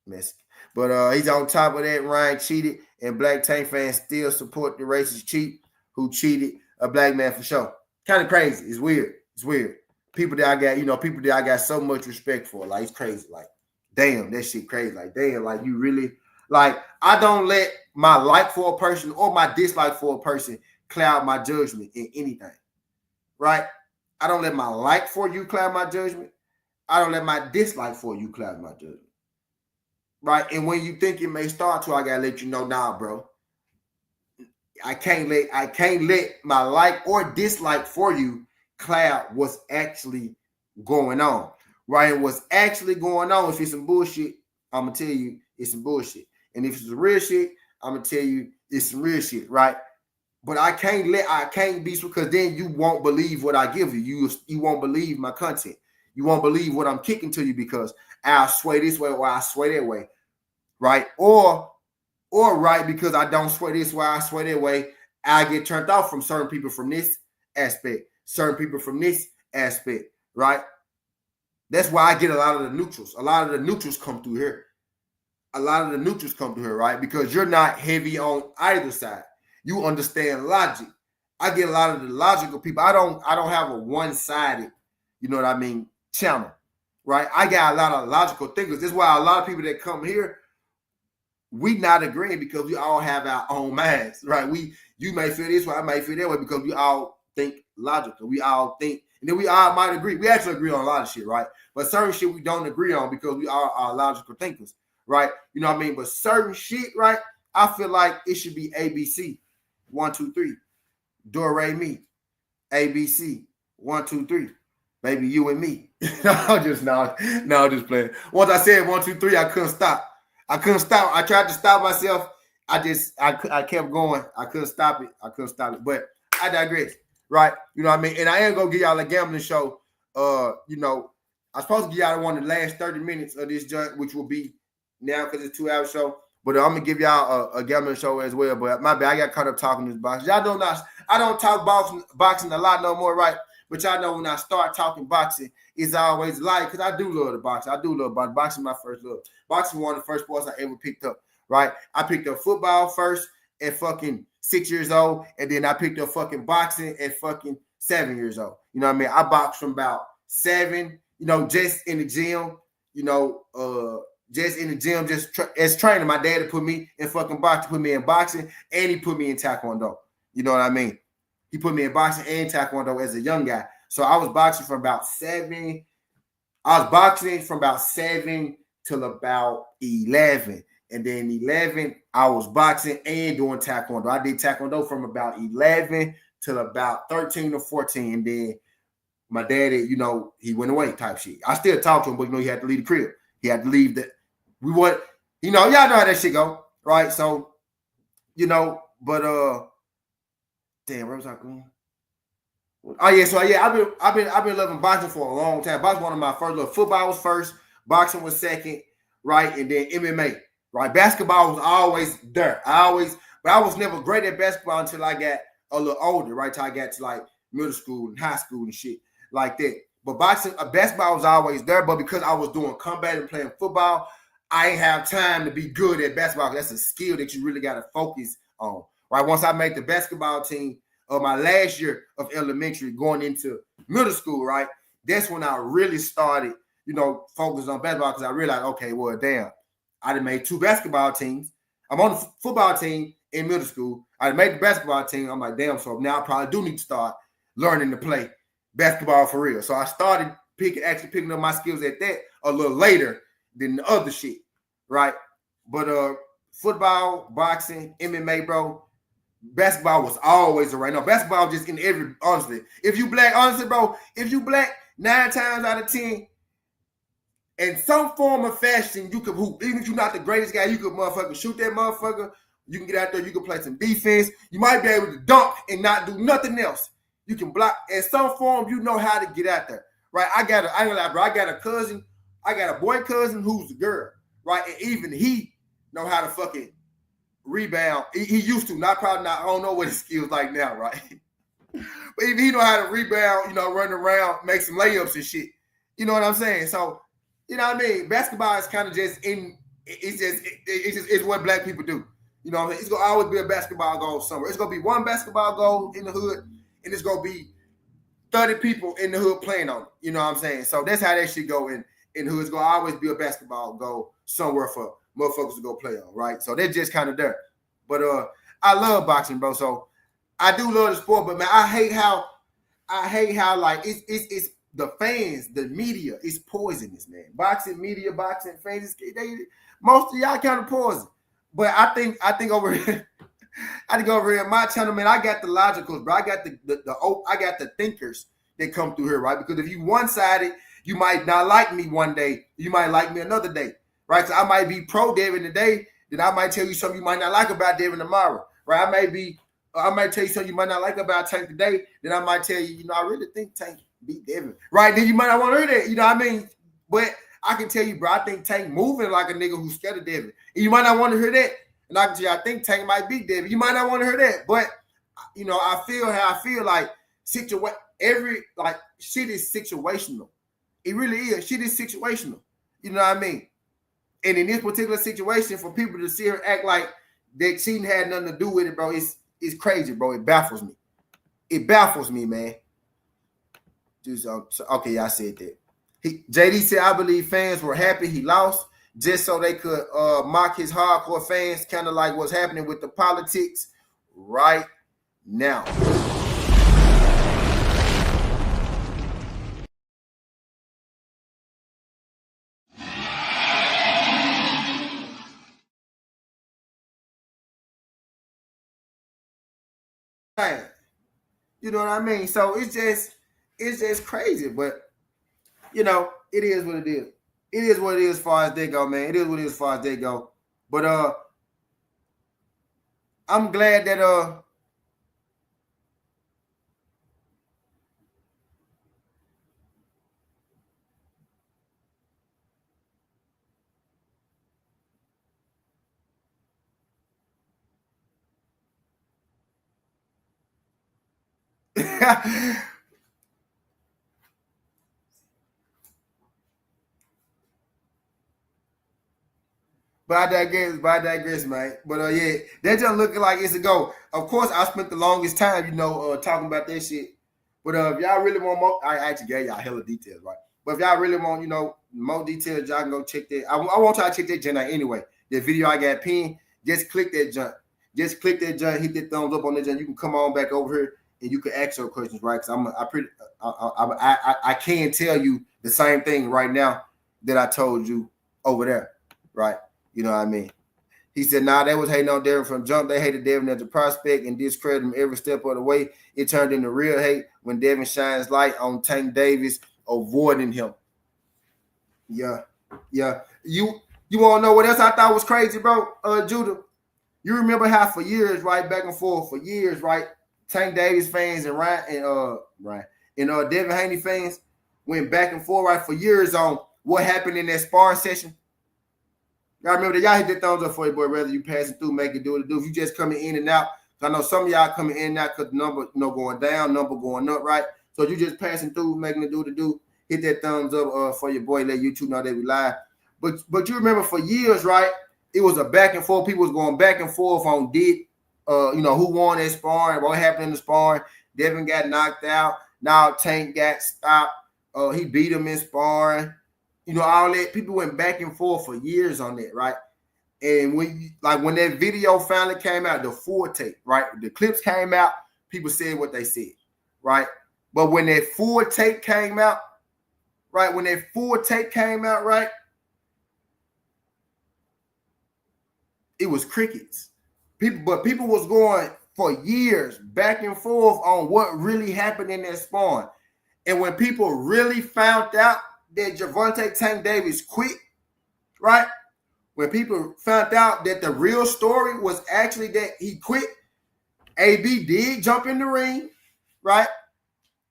Mess. But he's on top of that. Ryan cheated, and black Tank fans still support the racist cheat who cheated a black man for sure. Kind of crazy. It's weird. People that I got, so much respect for. Like, it's crazy. Like, damn, that shit crazy. Like, damn, like you really. Like, I don't let my like for a person or my dislike for a person cloud my judgment in anything, right? I don't let my like for you cloud my judgment. I don't let my dislike for you cloud my judgment, right? And when you think it may start to, I gotta let you know, nah, bro. I can't let my like or dislike for you cloud what's actually going on, right? And what's actually going on, if it's some bullshit, I'm gonna tell you it's some bullshit. And if it's some real shit, I'm gonna tell you it's some real shit, right? But I can't be, because then you won't believe what I give you. You won't believe my content. You won't believe what I'm kicking to you because I'll sway this way or I sway that way, right? Or right, because I don't sway this way, I sway that way, I get turned off from certain people from this aspect, certain people from this aspect, right? That's why I get a lot of the neutrals. A lot of the neutrals come through here. Right? Because you're not heavy on either side. You understand logic. I get a lot of the logical people. I don't have a one-sided, you know what I mean, channel, right? I got a lot of logical thinkers. This is why a lot of people that come here, we not agreeing because we all have our own minds, right? You may feel this way, I may feel that way because we all think logical. We all think, and then we all might agree. We actually agree on a lot of shit, right? But certain shit we don't agree on because we all are logical thinkers. Right, you know what I mean? But certain shit, right? I feel like it should be ABC, 1, 2, 3, do re mi, ABC, 1, 2, 3, baby, you and me. just playing. Once I said 1, 2, 3, I couldn't stop. I tried to stop myself. I kept going. I couldn't stop it. But I digress, right? You know what I mean? And I am gonna give y'all a gambling show. I'm supposed to give y'all one of the last 30 minutes of this joint, which will be now because it's a 2-hour show, but I'm gonna give y'all a gambling show as well. But my bad, I got caught up talking this boxing. Y'all know I don't talk boxing a lot no more, right? But y'all know when I start talking boxing, it's always light because I do love the boxing. I do love boxing. Boxing my first love. Boxing one of the first sports I ever picked up, right? I picked up football first at fucking 6 years old, and then I picked up fucking boxing at fucking 7 years old. You know what I mean? I boxed from about 7, just in the gym, just in the gym, as training. My daddy put me in fucking boxing, put me in boxing, and he put me in taekwondo. You know what I mean? He put me in boxing and taekwondo as a young guy. So I was boxing from about 7. I was boxing from about 7 till about 11. And then 11, I was boxing and doing taekwondo. I did taekwondo from about 11 till about 13 or 14. And then my daddy, he went away type shit. I still talk to him, but he had to leave the crib. He had to leave y'all know how that shit go, right? So, but damn, where was I going? Oh yeah, so yeah, I've been loving boxing for a long time. Boxing one of my first love. Football was first, boxing was second, right? And then MMA, right? Basketball was always there. But I was never great at basketball until I got a little older, right? Till I got to like middle school and high school and shit like that. But basketball was always there, but because I was doing combat and playing football, I ain't have time to be good at basketball. That's a skill that you really got to focus on, right? Once I made the basketball team of my last year of elementary going into middle school, right? That's when I really started, focus on basketball because I realized, okay, well, damn, I done made 2 basketball teams. I'm on the football team in middle school. I made the basketball team. I'm like, damn, so now I probably do need to start learning to play basketball for real. So I started actually picking up my skills at that a little later than the other shit, right? But football, boxing, MMA, bro, basketball was always around. No, basketball just in every, honestly. If you black, 9 times out of 10, in some form of fashion, you could hoop. Even if you're not the greatest guy, you could motherfucker shoot that motherfucker. You can get out there, you can play some defense. You might be able to dunk and not do nothing else. You can block. In some form, you know how to get out there. Right? I ain't gonna lie, bro. I got a cousin, I got a boy cousin who's a girl, right? And even he know how to fucking rebound. He used to, I don't know what his skills like now, right? But even he know how to rebound, run around, make some layups and shit. You know what I'm saying? So, you know what I mean? Basketball is kind of just it's what black people do. You know what I mean? It's gonna always be a basketball goal somewhere. It's gonna be one basketball goal in the hood, and it's gonna be 30 people in the hood playing on it. You know what I'm saying? So that's how that shit go in the hood. It's gonna always be a basketball goal somewhere for motherfuckers to go play on, right? So they're just kind of there. But I love boxing, bro. So I do love the sport, but man, I hate how like it's the fans, the media is poisonous, man. Boxing media, boxing fans, most of y'all kind of poison. But I think over here, in my channel, man, I got the logicals, bro. I got I got the thinkers that come through here, right? Because if you one-sided, you might not like me one day, you might like me another day, right? So I might be pro Devin today, then I might tell you something you might not like about Devin tomorrow, right? I might tell you something you might not like about Tank today, then I might tell you, I really think Tank beat Devin, right? Then you might not want to hear that, you know what I mean? But I can tell you, bro, I think Tank moving like a nigga who's scared of Devin. And you might not want to hear that. And I can tell you, I think Tank might beat Devin. You might not want to hear that. But, I feel how I feel like shit is situational. It really is. Shit is situational. You know what I mean? And in this particular situation, for people to see her act like that cheating had nothing to do with it, bro, it's crazy, bro. It baffles me. It baffles me, man. Okay, I said that. JD said, I believe fans were happy he lost just so they could mock his hardcore fans, kind of like what's happening with the politics right now. You know what I mean? So it's just crazy, but it is what it is. It is what it is as far as they go, man. It is what it is as far as they go. But I'm glad that But I digress, man. But yeah, that just looking like it's a go. Of course, I spent the longest time, talking about that shit. But if y'all really want more, I actually gave y'all hella details, right? But if y'all really want, more details, y'all can go check that. I want y'all to check that junk out anyway. The video I got pinned, just click that junk. Just click that junk, hit that thumbs up on that junk. You can come on back over here and you can ask your questions, right? Because I can tell you the same thing right now that I told you over there, right? You know what I mean? He said, nah, they was hating on Devin from jump. They hated Devin as a prospect and discredited him every step of the way. It turned into real hate when Devin shines light on Tank Davis avoiding him. Yeah. You want to know what else I thought was crazy, bro? Judah, you remember how for years, right, back and forth, for years, right, Tank Davis fans and Devin Haney fans went back and forth, right, for years on what happened in that sparring session. Y'all remember that? Y'all hit that thumbs up for you, boy. Whether you passing through, make it do what it do. If you just coming in and out, I know some of y'all coming in and out because the number, going down, number going up, right? So if you just passing through, making it do what it do, hit that thumbs up for your boy. Let YouTube know that we live. But you remember for years, right? It was a back and forth. People was going back and forth on who won that sparring, what happened in the sparring. Devin got knocked out. Now Tank got stopped. He beat him in sparring. All that. People went back and forth for years on that, right? And when that video finally came out, the full tape, right? The clips came out, people said what they said, right? But when that full tape came out, right? Right? It was crickets. People was going for years back and forth on what really happened in that sparring. And when people really found out that Gervonta Tank Davis quit, right? When people found out that the real story was actually that he quit, AB did jump in the ring, right?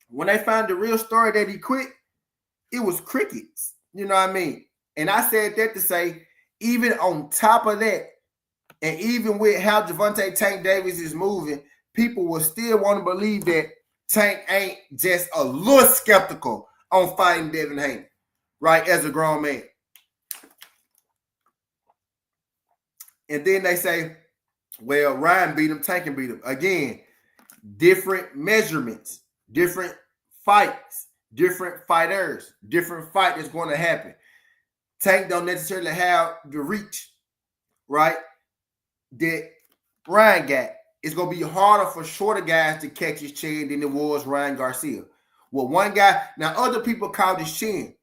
When they found the real story that he quit, it was crickets. You know what I mean? And I said that to say, even on top of that, and even with how Gervonta Tank Davis is moving, people will still want to believe that Tank ain't just a little skeptical on fighting Devin Haney, right, as a grown man. And then they say, well, Ryan beat him, Tank can beat him. Again, different measurements, different fights, different fighters, different fight is going to happen. Tank don't necessarily have the reach, right, that Ryan got. It's going to be harder for shorter guys to catch his chin than it was Ryan Garcia. Well, one guy, now other people call his chin,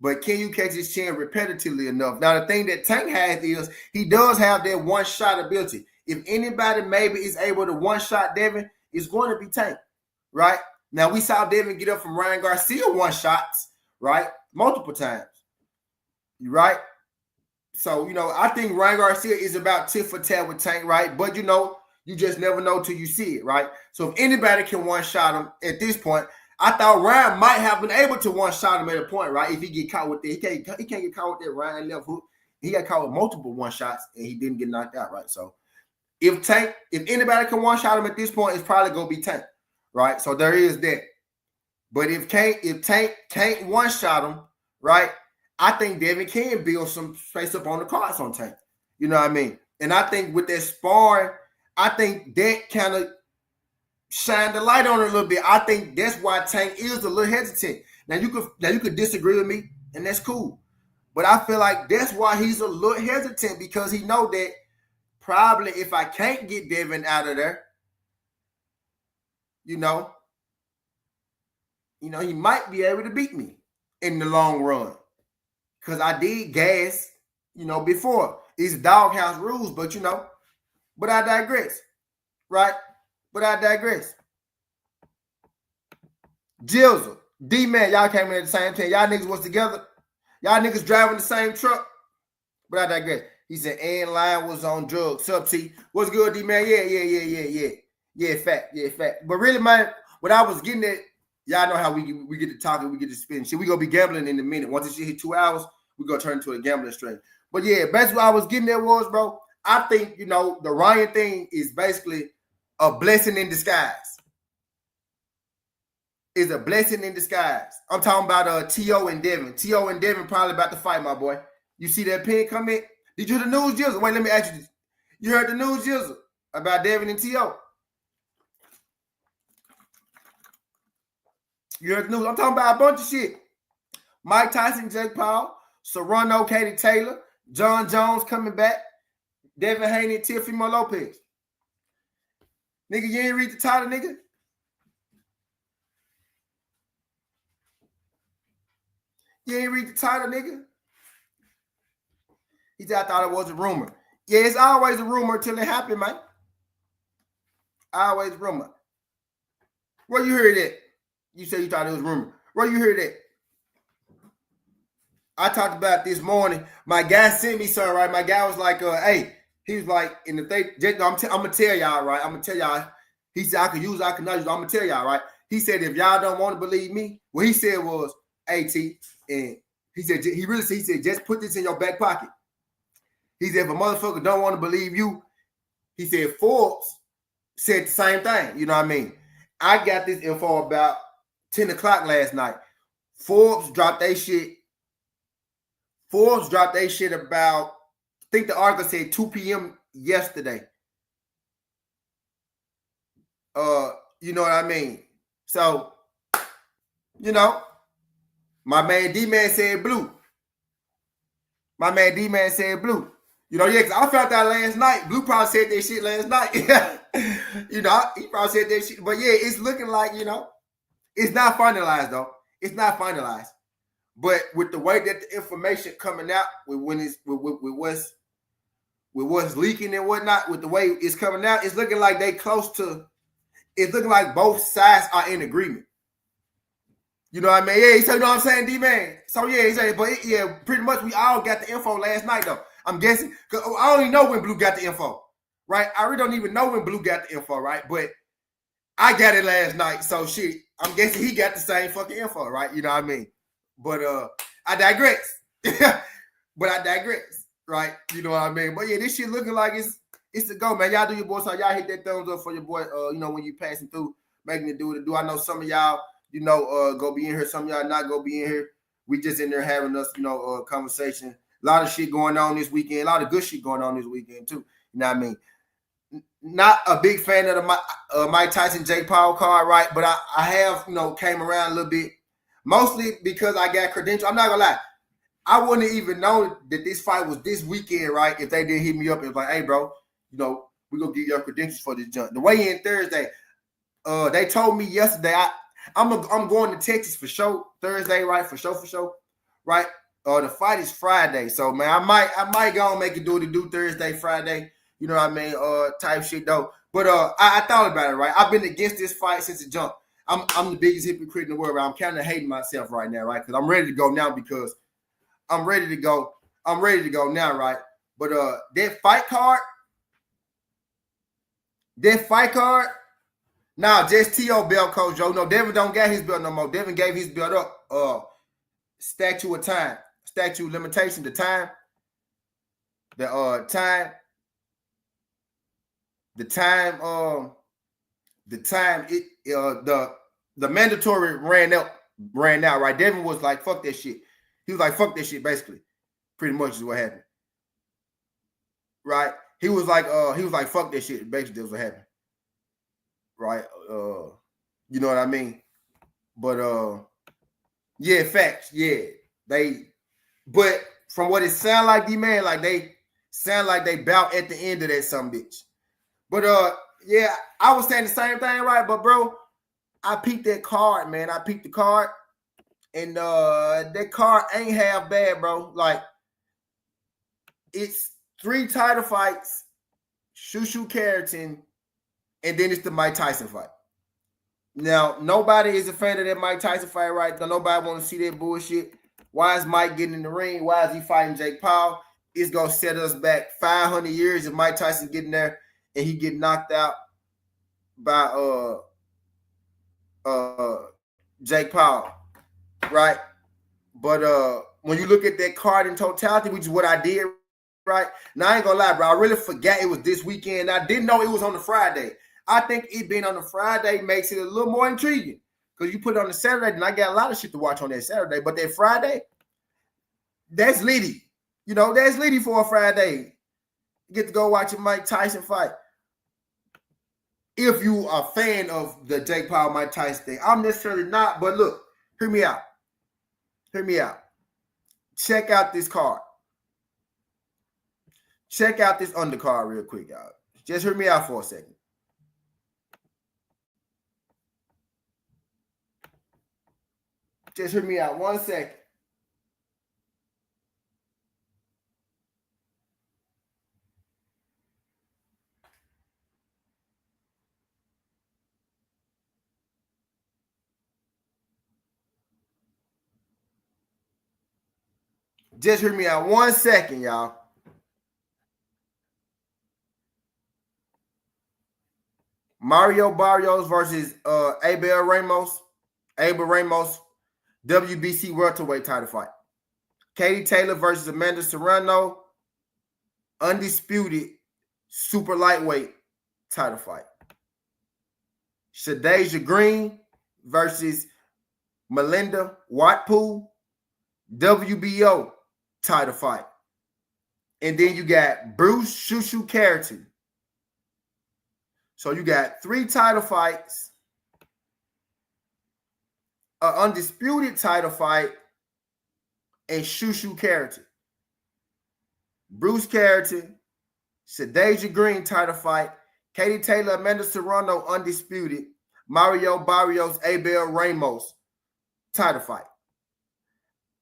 but can you catch his chin repetitively enough? Now, the thing that Tank has is he does have that one-shot ability. If anybody maybe is able to one-shot Devin, it's going to be Tank, right? Now, we saw Devin get up from Ryan Garcia one-shots, right, multiple times, right? So, I think Ryan Garcia is about tit for tat with Tank, right? But, you just never know till you see it, right? So, if anybody can one-shot him at this point, I thought Ryan might have been able to one-shot him at a point, right? If he get caught with that. He can't get caught with that Ryan left hook. He got caught with multiple one-shots, and he didn't get knocked out, right? So, if anybody can one-shot him at this point, it's probably going to be Tank, right? So, there is that. But if Tank can't one-shot him, right, I think Devin can build some space up on the cards on Tank. You know what I mean? And I think with that sparring, I think that kind of shined the light on it a little bit. I think that's why Tank is a little hesitant. Now you could disagree with me, and that's cool. But I feel like that's why he's a little hesitant, because he know that probably if I can't get Devin out of there, he might be able to beat me in the long run. Because I did gas, before. It's doghouse rules, but but I digress, right? But I digress. Jizzle, D-Man, y'all came in at the same time. Y'all niggas was together. Y'all niggas driving the same truck. But I digress. He said, and line was on drugs. Sup, T? What's good, D-Man? Yeah. Yeah, fact. But really, man, what I was getting at, y'all know how we get to talking, we get to spin shit. We gonna be gambling in a minute. Once this shit hit 2 hours, we're gonna turn into a gambling stream. But yeah, basically what I was getting at was, bro, I think, the Ryan thing is basically a blessing in disguise. It's a blessing in disguise. I'm talking about T.O. and Devin. T.O. and Devin probably about to fight, my boy. You see that pin come in? Did you hear the news, Jizzle? Wait, let me ask you this. You heard the news, Jizzle, about Devin and T.O.? You heard the news? I'm talking about a bunch of shit. Mike Tyson, Jake Paul, Serrano, Katie Taylor, John Jones coming back, Devin Haney, and Teofimo Lopez. Nigga, you ain't read the title, nigga? You ain't read the title, nigga? He said, I thought it was a rumor. Yeah, it's always a rumor until it happened, man. Always a rumor. Where you heard that? You said you thought it was a rumor. Where you heard that? I talked about this morning. My guy sent me something, right? My guy was like, hey, he was like, in the thing, I'm going to tell y'all, right? I'm going to tell y'all. He said, I could use, I could not use. I'm going to tell y'all, right? He said, if y'all don't want to believe me, what he said was, hey, T, and he said, just put this in your back pocket. He said, if a motherfucker don't want to believe you, he said, Forbes said the same thing. You know what I mean? I got this info about 10 o'clock last night. Forbes dropped their shit about, I think the article said 2 p.m. yesterday. You know what I mean? So, you know, my man D-Man said blue. My man D-Man said blue. You know, yeah, because I found out last night. Blue probably said that shit last night. You know, he probably said that shit. But yeah, it's looking like, you know, it's not finalized though. It's not finalized. But with the way that the information coming out, with what's leaking and whatnot, with the way it's coming out, it's looking like they close to. It's looking like both sides are in agreement. You know what I mean? Yeah, so you know what I'm saying, D-Man. So yeah, he said, but yeah, pretty much we all got the info last night though. I'm guessing because I don't even know when Blue got the info, right? I really don't even know when Blue got the info, right? But I got it last night, so shit. I'm guessing he got the same fucking info, right? You know what I mean? But I digress. But I digress, right? You know what I mean? But yeah, this shit looking like it's a go, man. Y'all do your boy, so y'all hit that thumbs up for your boy. You know, when you passing through, making it do what it do. I know some of y'all, you know, go be in here. Some of y'all not go be in here. We just in there having us, you know, conversation. A lot of shit going on this weekend. A lot of good shit going on this weekend too. You know what I mean? Not a big fan of the Mike Tyson Jake Paul card, right? But I have, you know, came around a little bit, mostly because I got credentials. I'm not gonna lie, I wouldn't even know that this fight was this weekend, right? If they didn't hit me up and was like, hey, bro, you know, we gonna get your credentials for this junk. The weigh in Thursday, they told me yesterday I'm going to Texas for sure Thursday, right? For sure, right? The fight is Friday, so man, I might go and make it do Thursday, Friday. You know what I mean? Type shit though. But I thought about it, right? I've been against this fight since the jump. I'm the biggest hypocrite in the world, right? I'm kind of hating myself right now, right? Because I'm ready to go now because I'm ready to go. I'm ready to go now, right? But that fight card, now just T.O. belt, Coach Joe. No, Devin don't got his belt no more. Devin gave his belt up. Statute of time, statute limitation, the time, the mandatory ran out, right? Devin was like, fuck that shit. He was like, fuck that shit, basically. Pretty much is what happened. Right? He was like, fuck that shit. Basically, that's what happened. Right? You know what I mean? But yeah, facts. Yeah. But from what it sound like, D-Man, like they sound like they bout at the end of that some bitch. But yeah, I was saying the same thing, right? But bro, I peeped that card, man. I peeped the card. And that card ain't half bad, bro. Like, it's 3 title fights, Shushu Keratin, and then it's the Mike Tyson fight. Now, nobody is a fan of that Mike Tyson fight, right? Nobody want to see that bullshit. Why is Mike getting in the ring? Why is he fighting Jake Paul? It's going to set us back 500 years if Mike Tyson getting there and he get knocked out by Jake Paul, right? But when you look at that card in totality, which is what I did, right? Now, I ain't going to lie, bro. I really forgot it was this weekend. I didn't know it was on the Friday. I think it being on the Friday makes it a little more intriguing because you put it on the Saturday, and I got a lot of shit to watch on that Saturday. But that Friday, that's litty. You know, that's litty for a Friday. You get to go watch a Mike Tyson fight. If you are a fan of the Jake Paul, Mike Tyson thing. I'm necessarily not, but look, hear me out. Hear me out. Check out this card. Check out this undercard real quick, y'all. Just hear me out for a second. Just hear me out 1 second. Just hear me out 1 second, y'all. Mario Barrios versus Abel Ramos, WBC welterweight title fight. Katie Taylor versus Amanda Serrano, undisputed super lightweight title fight. Shadeja Green versus Melinda Watpool, WBO title fight. And then you got Bruce Shushu Keratin So you got 3 title fights, an undisputed title fight, and Shushu Carrington. Bruce Carrington, Shadeja Green title fight, Katie Taylor, Amanda Serrano undisputed, Mario Barrios, Abel Ramos title fight.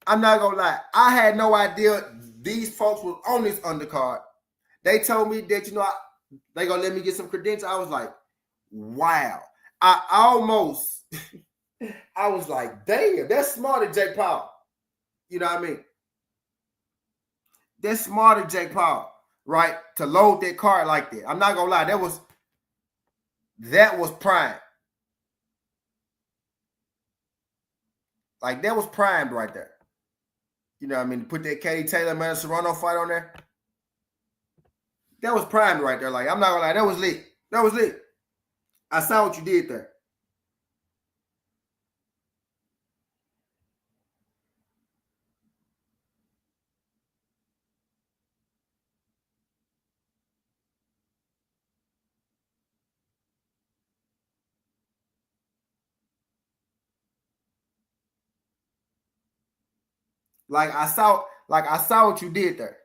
I'm not gonna lie, I had no idea these folks were on this undercard. They told me that, you know, they gonna let me get some credentials. I was like, wow. I was like, damn, that's smarter Jake Paul. You know what I mean? That's smarter Jake Paul, right? To load that card like that. I'm not gonna lie, that was prime. Like, that was primed right there. You know what I mean? To put that Katie Taylor, man, Serrano fight on there. That was primed right there. Like, I'm not gonna lie, that was lit. That was lit. I saw what you did there. Like, I saw what you did there.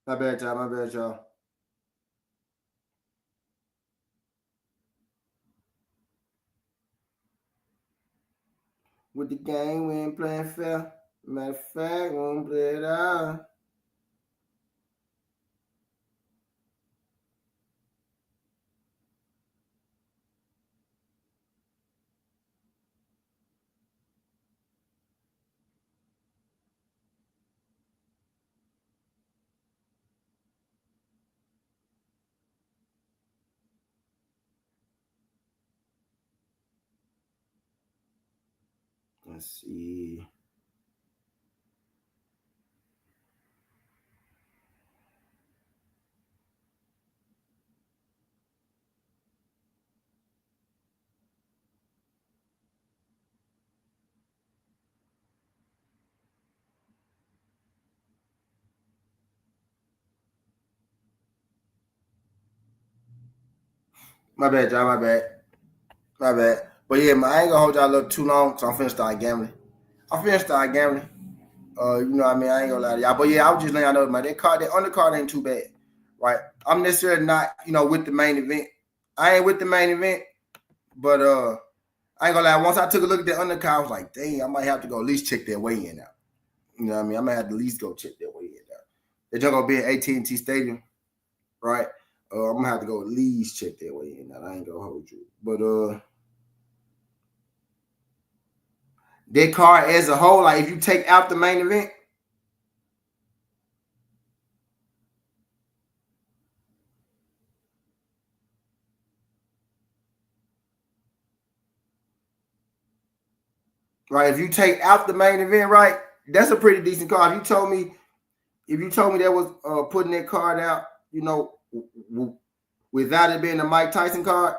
My bad, y'all. My bad, y'all. With the game, we ain't playing fair. Matter of fact, we won't play it out. Let's see. My bad, y'all. My bad. My bad. But yeah, I ain't gonna hold y'all up too long, so I'm finna start gambling. You know what I mean? I ain't gonna lie to y'all. But yeah, I was just letting y'all know, man, that undercard ain't too bad, right? I'm necessarily not, you know, with the main event. I ain't with the main event, but I ain't gonna lie. Once I took a look at the undercard, I was like, dang, I might have to go at least check that weigh-in out. You know what I mean? I might have to at least go check that weigh-in out. They're just gonna be at AT&T Stadium, right? I'm gonna have to go at least check that weigh-in out. I ain't gonna hold you, but that card as a whole, like if you take out the main event. Right, if you take out the main event, right, that's a pretty decent card. If you told me that was putting that card out, you know, without it being a Mike Tyson card,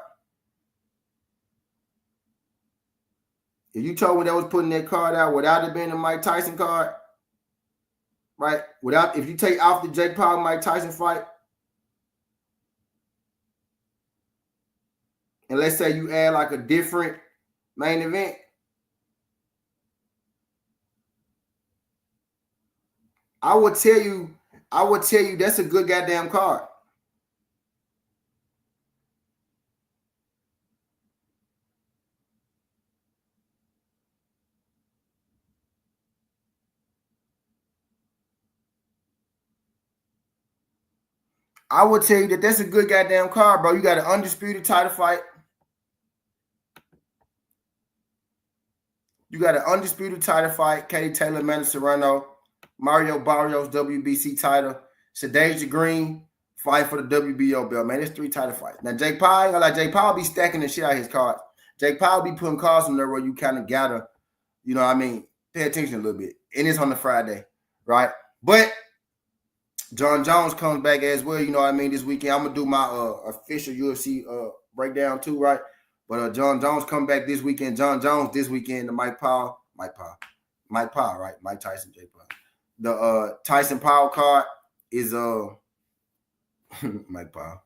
if you told me that was putting that card out without it being a Mike Tyson card, right, if you take off the Jake Paul Mike Tyson fight, and let's say you add like a different main event, I would tell you that's a good goddamn card. I would tell you that that's a good goddamn card, bro. You got an undisputed title fight. You got an undisputed title fight. Katie Taylor, Amanda Serrano, Mario Barrios, WBC title. Shadeja Green fight for the WBO belt, man. It's 3 title fights. Now, Jake Paul, ain't gonna lie, Jake Paul be stacking the shit out of his cards. Jake Paul be putting cards on there where you kind of gotta, you know what I mean, pay attention a little bit. And it's on the Friday, right? But John Jones comes back as well, you know what I mean, this weekend. I'm gonna do my official UFC breakdown too, right? But John Jones come back this weekend. John Jones this weekend, the Mike Powell, right? Mike Tyson, Jake Paul. The Tyson Powell card is Mike Powell.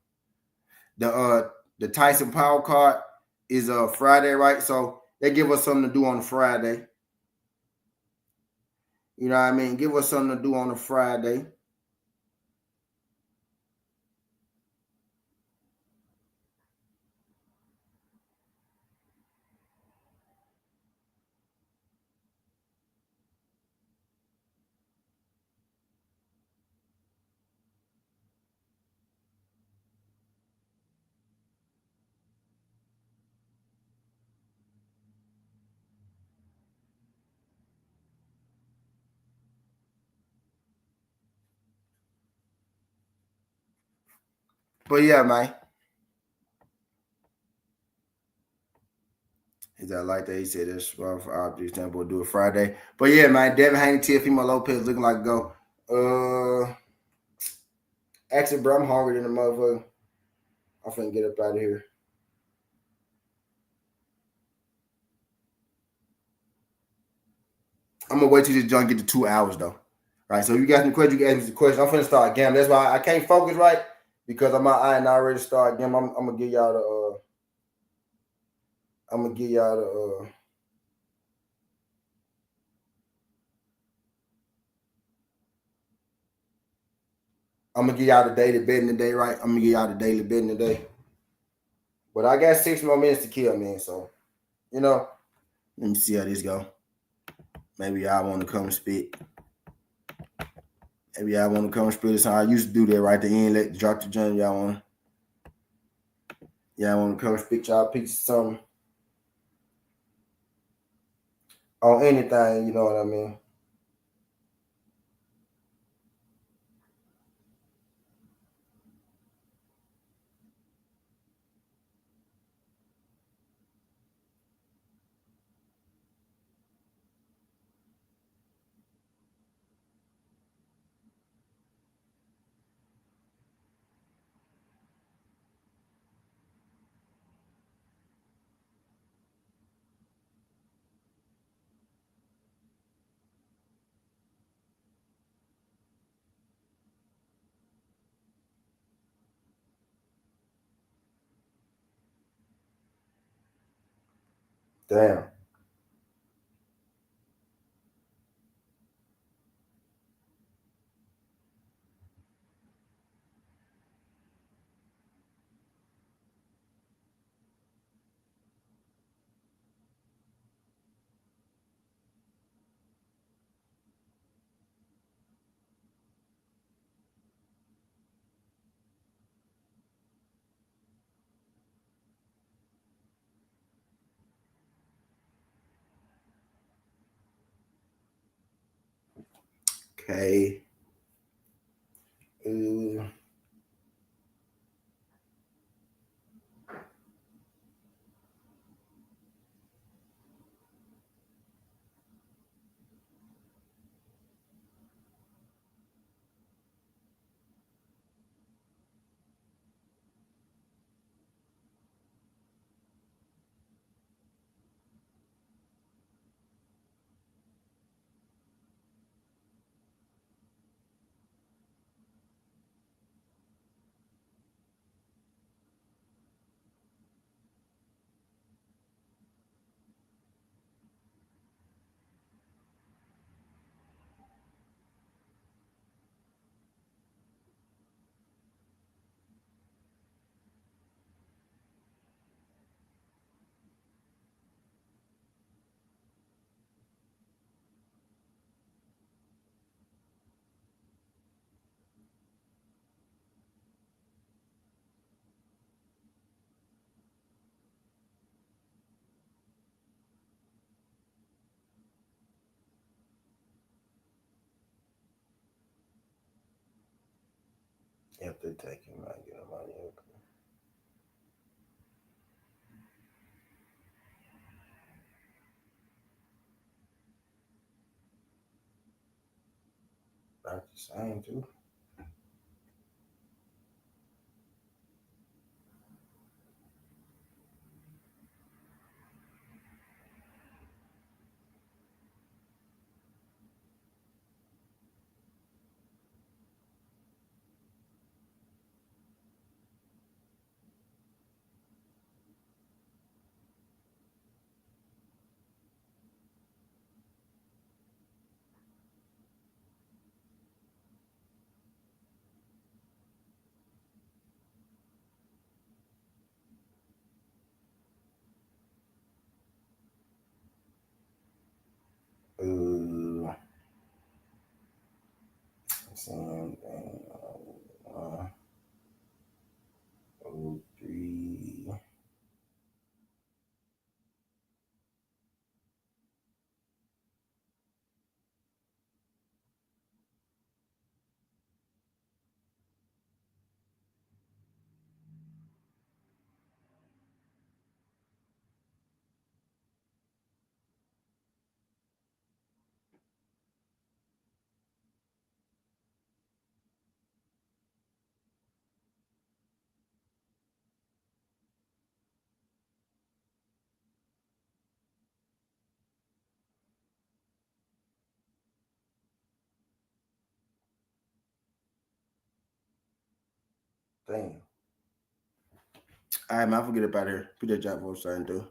The Tyson Powell card is Friday, right? So they give us something to do on a Friday. You know what I mean? Give us something to do on a Friday. But yeah, man. Is that like that? He said that's rough for our example, do it Friday. But yeah, man, Devin Haney, Teofimo Lopez looking like a go. Actually, bro, I'm hungry than a motherfucker. I'm finna get up out of here. I'm gonna wait till this junk get to 2 hours though. Right. So if you got any questions, you can ask me the question. I'm finna start gambling. That's why I can't focus right because I'm I ain't already start gambling. I'm gonna give y'all the I'm gonna give y'all the I'm gonna give y'all the daily betting today, right? I'm gonna give y'all the daily betting today. But I got 6 more minutes to kill, man. So, you know, let me see how this go. Maybe y'all want to come spit. Maybe y'all want to come spit this. I used to do that right at the end. Let drop the joint. Y'all want to come spit y'all piece of something on anything. You know what I mean? Damn. Okay. If they take him, I get him out of here. About the same too. Same thing. 03. Damn. All right, man, I forget about here. Put that job for starting to do.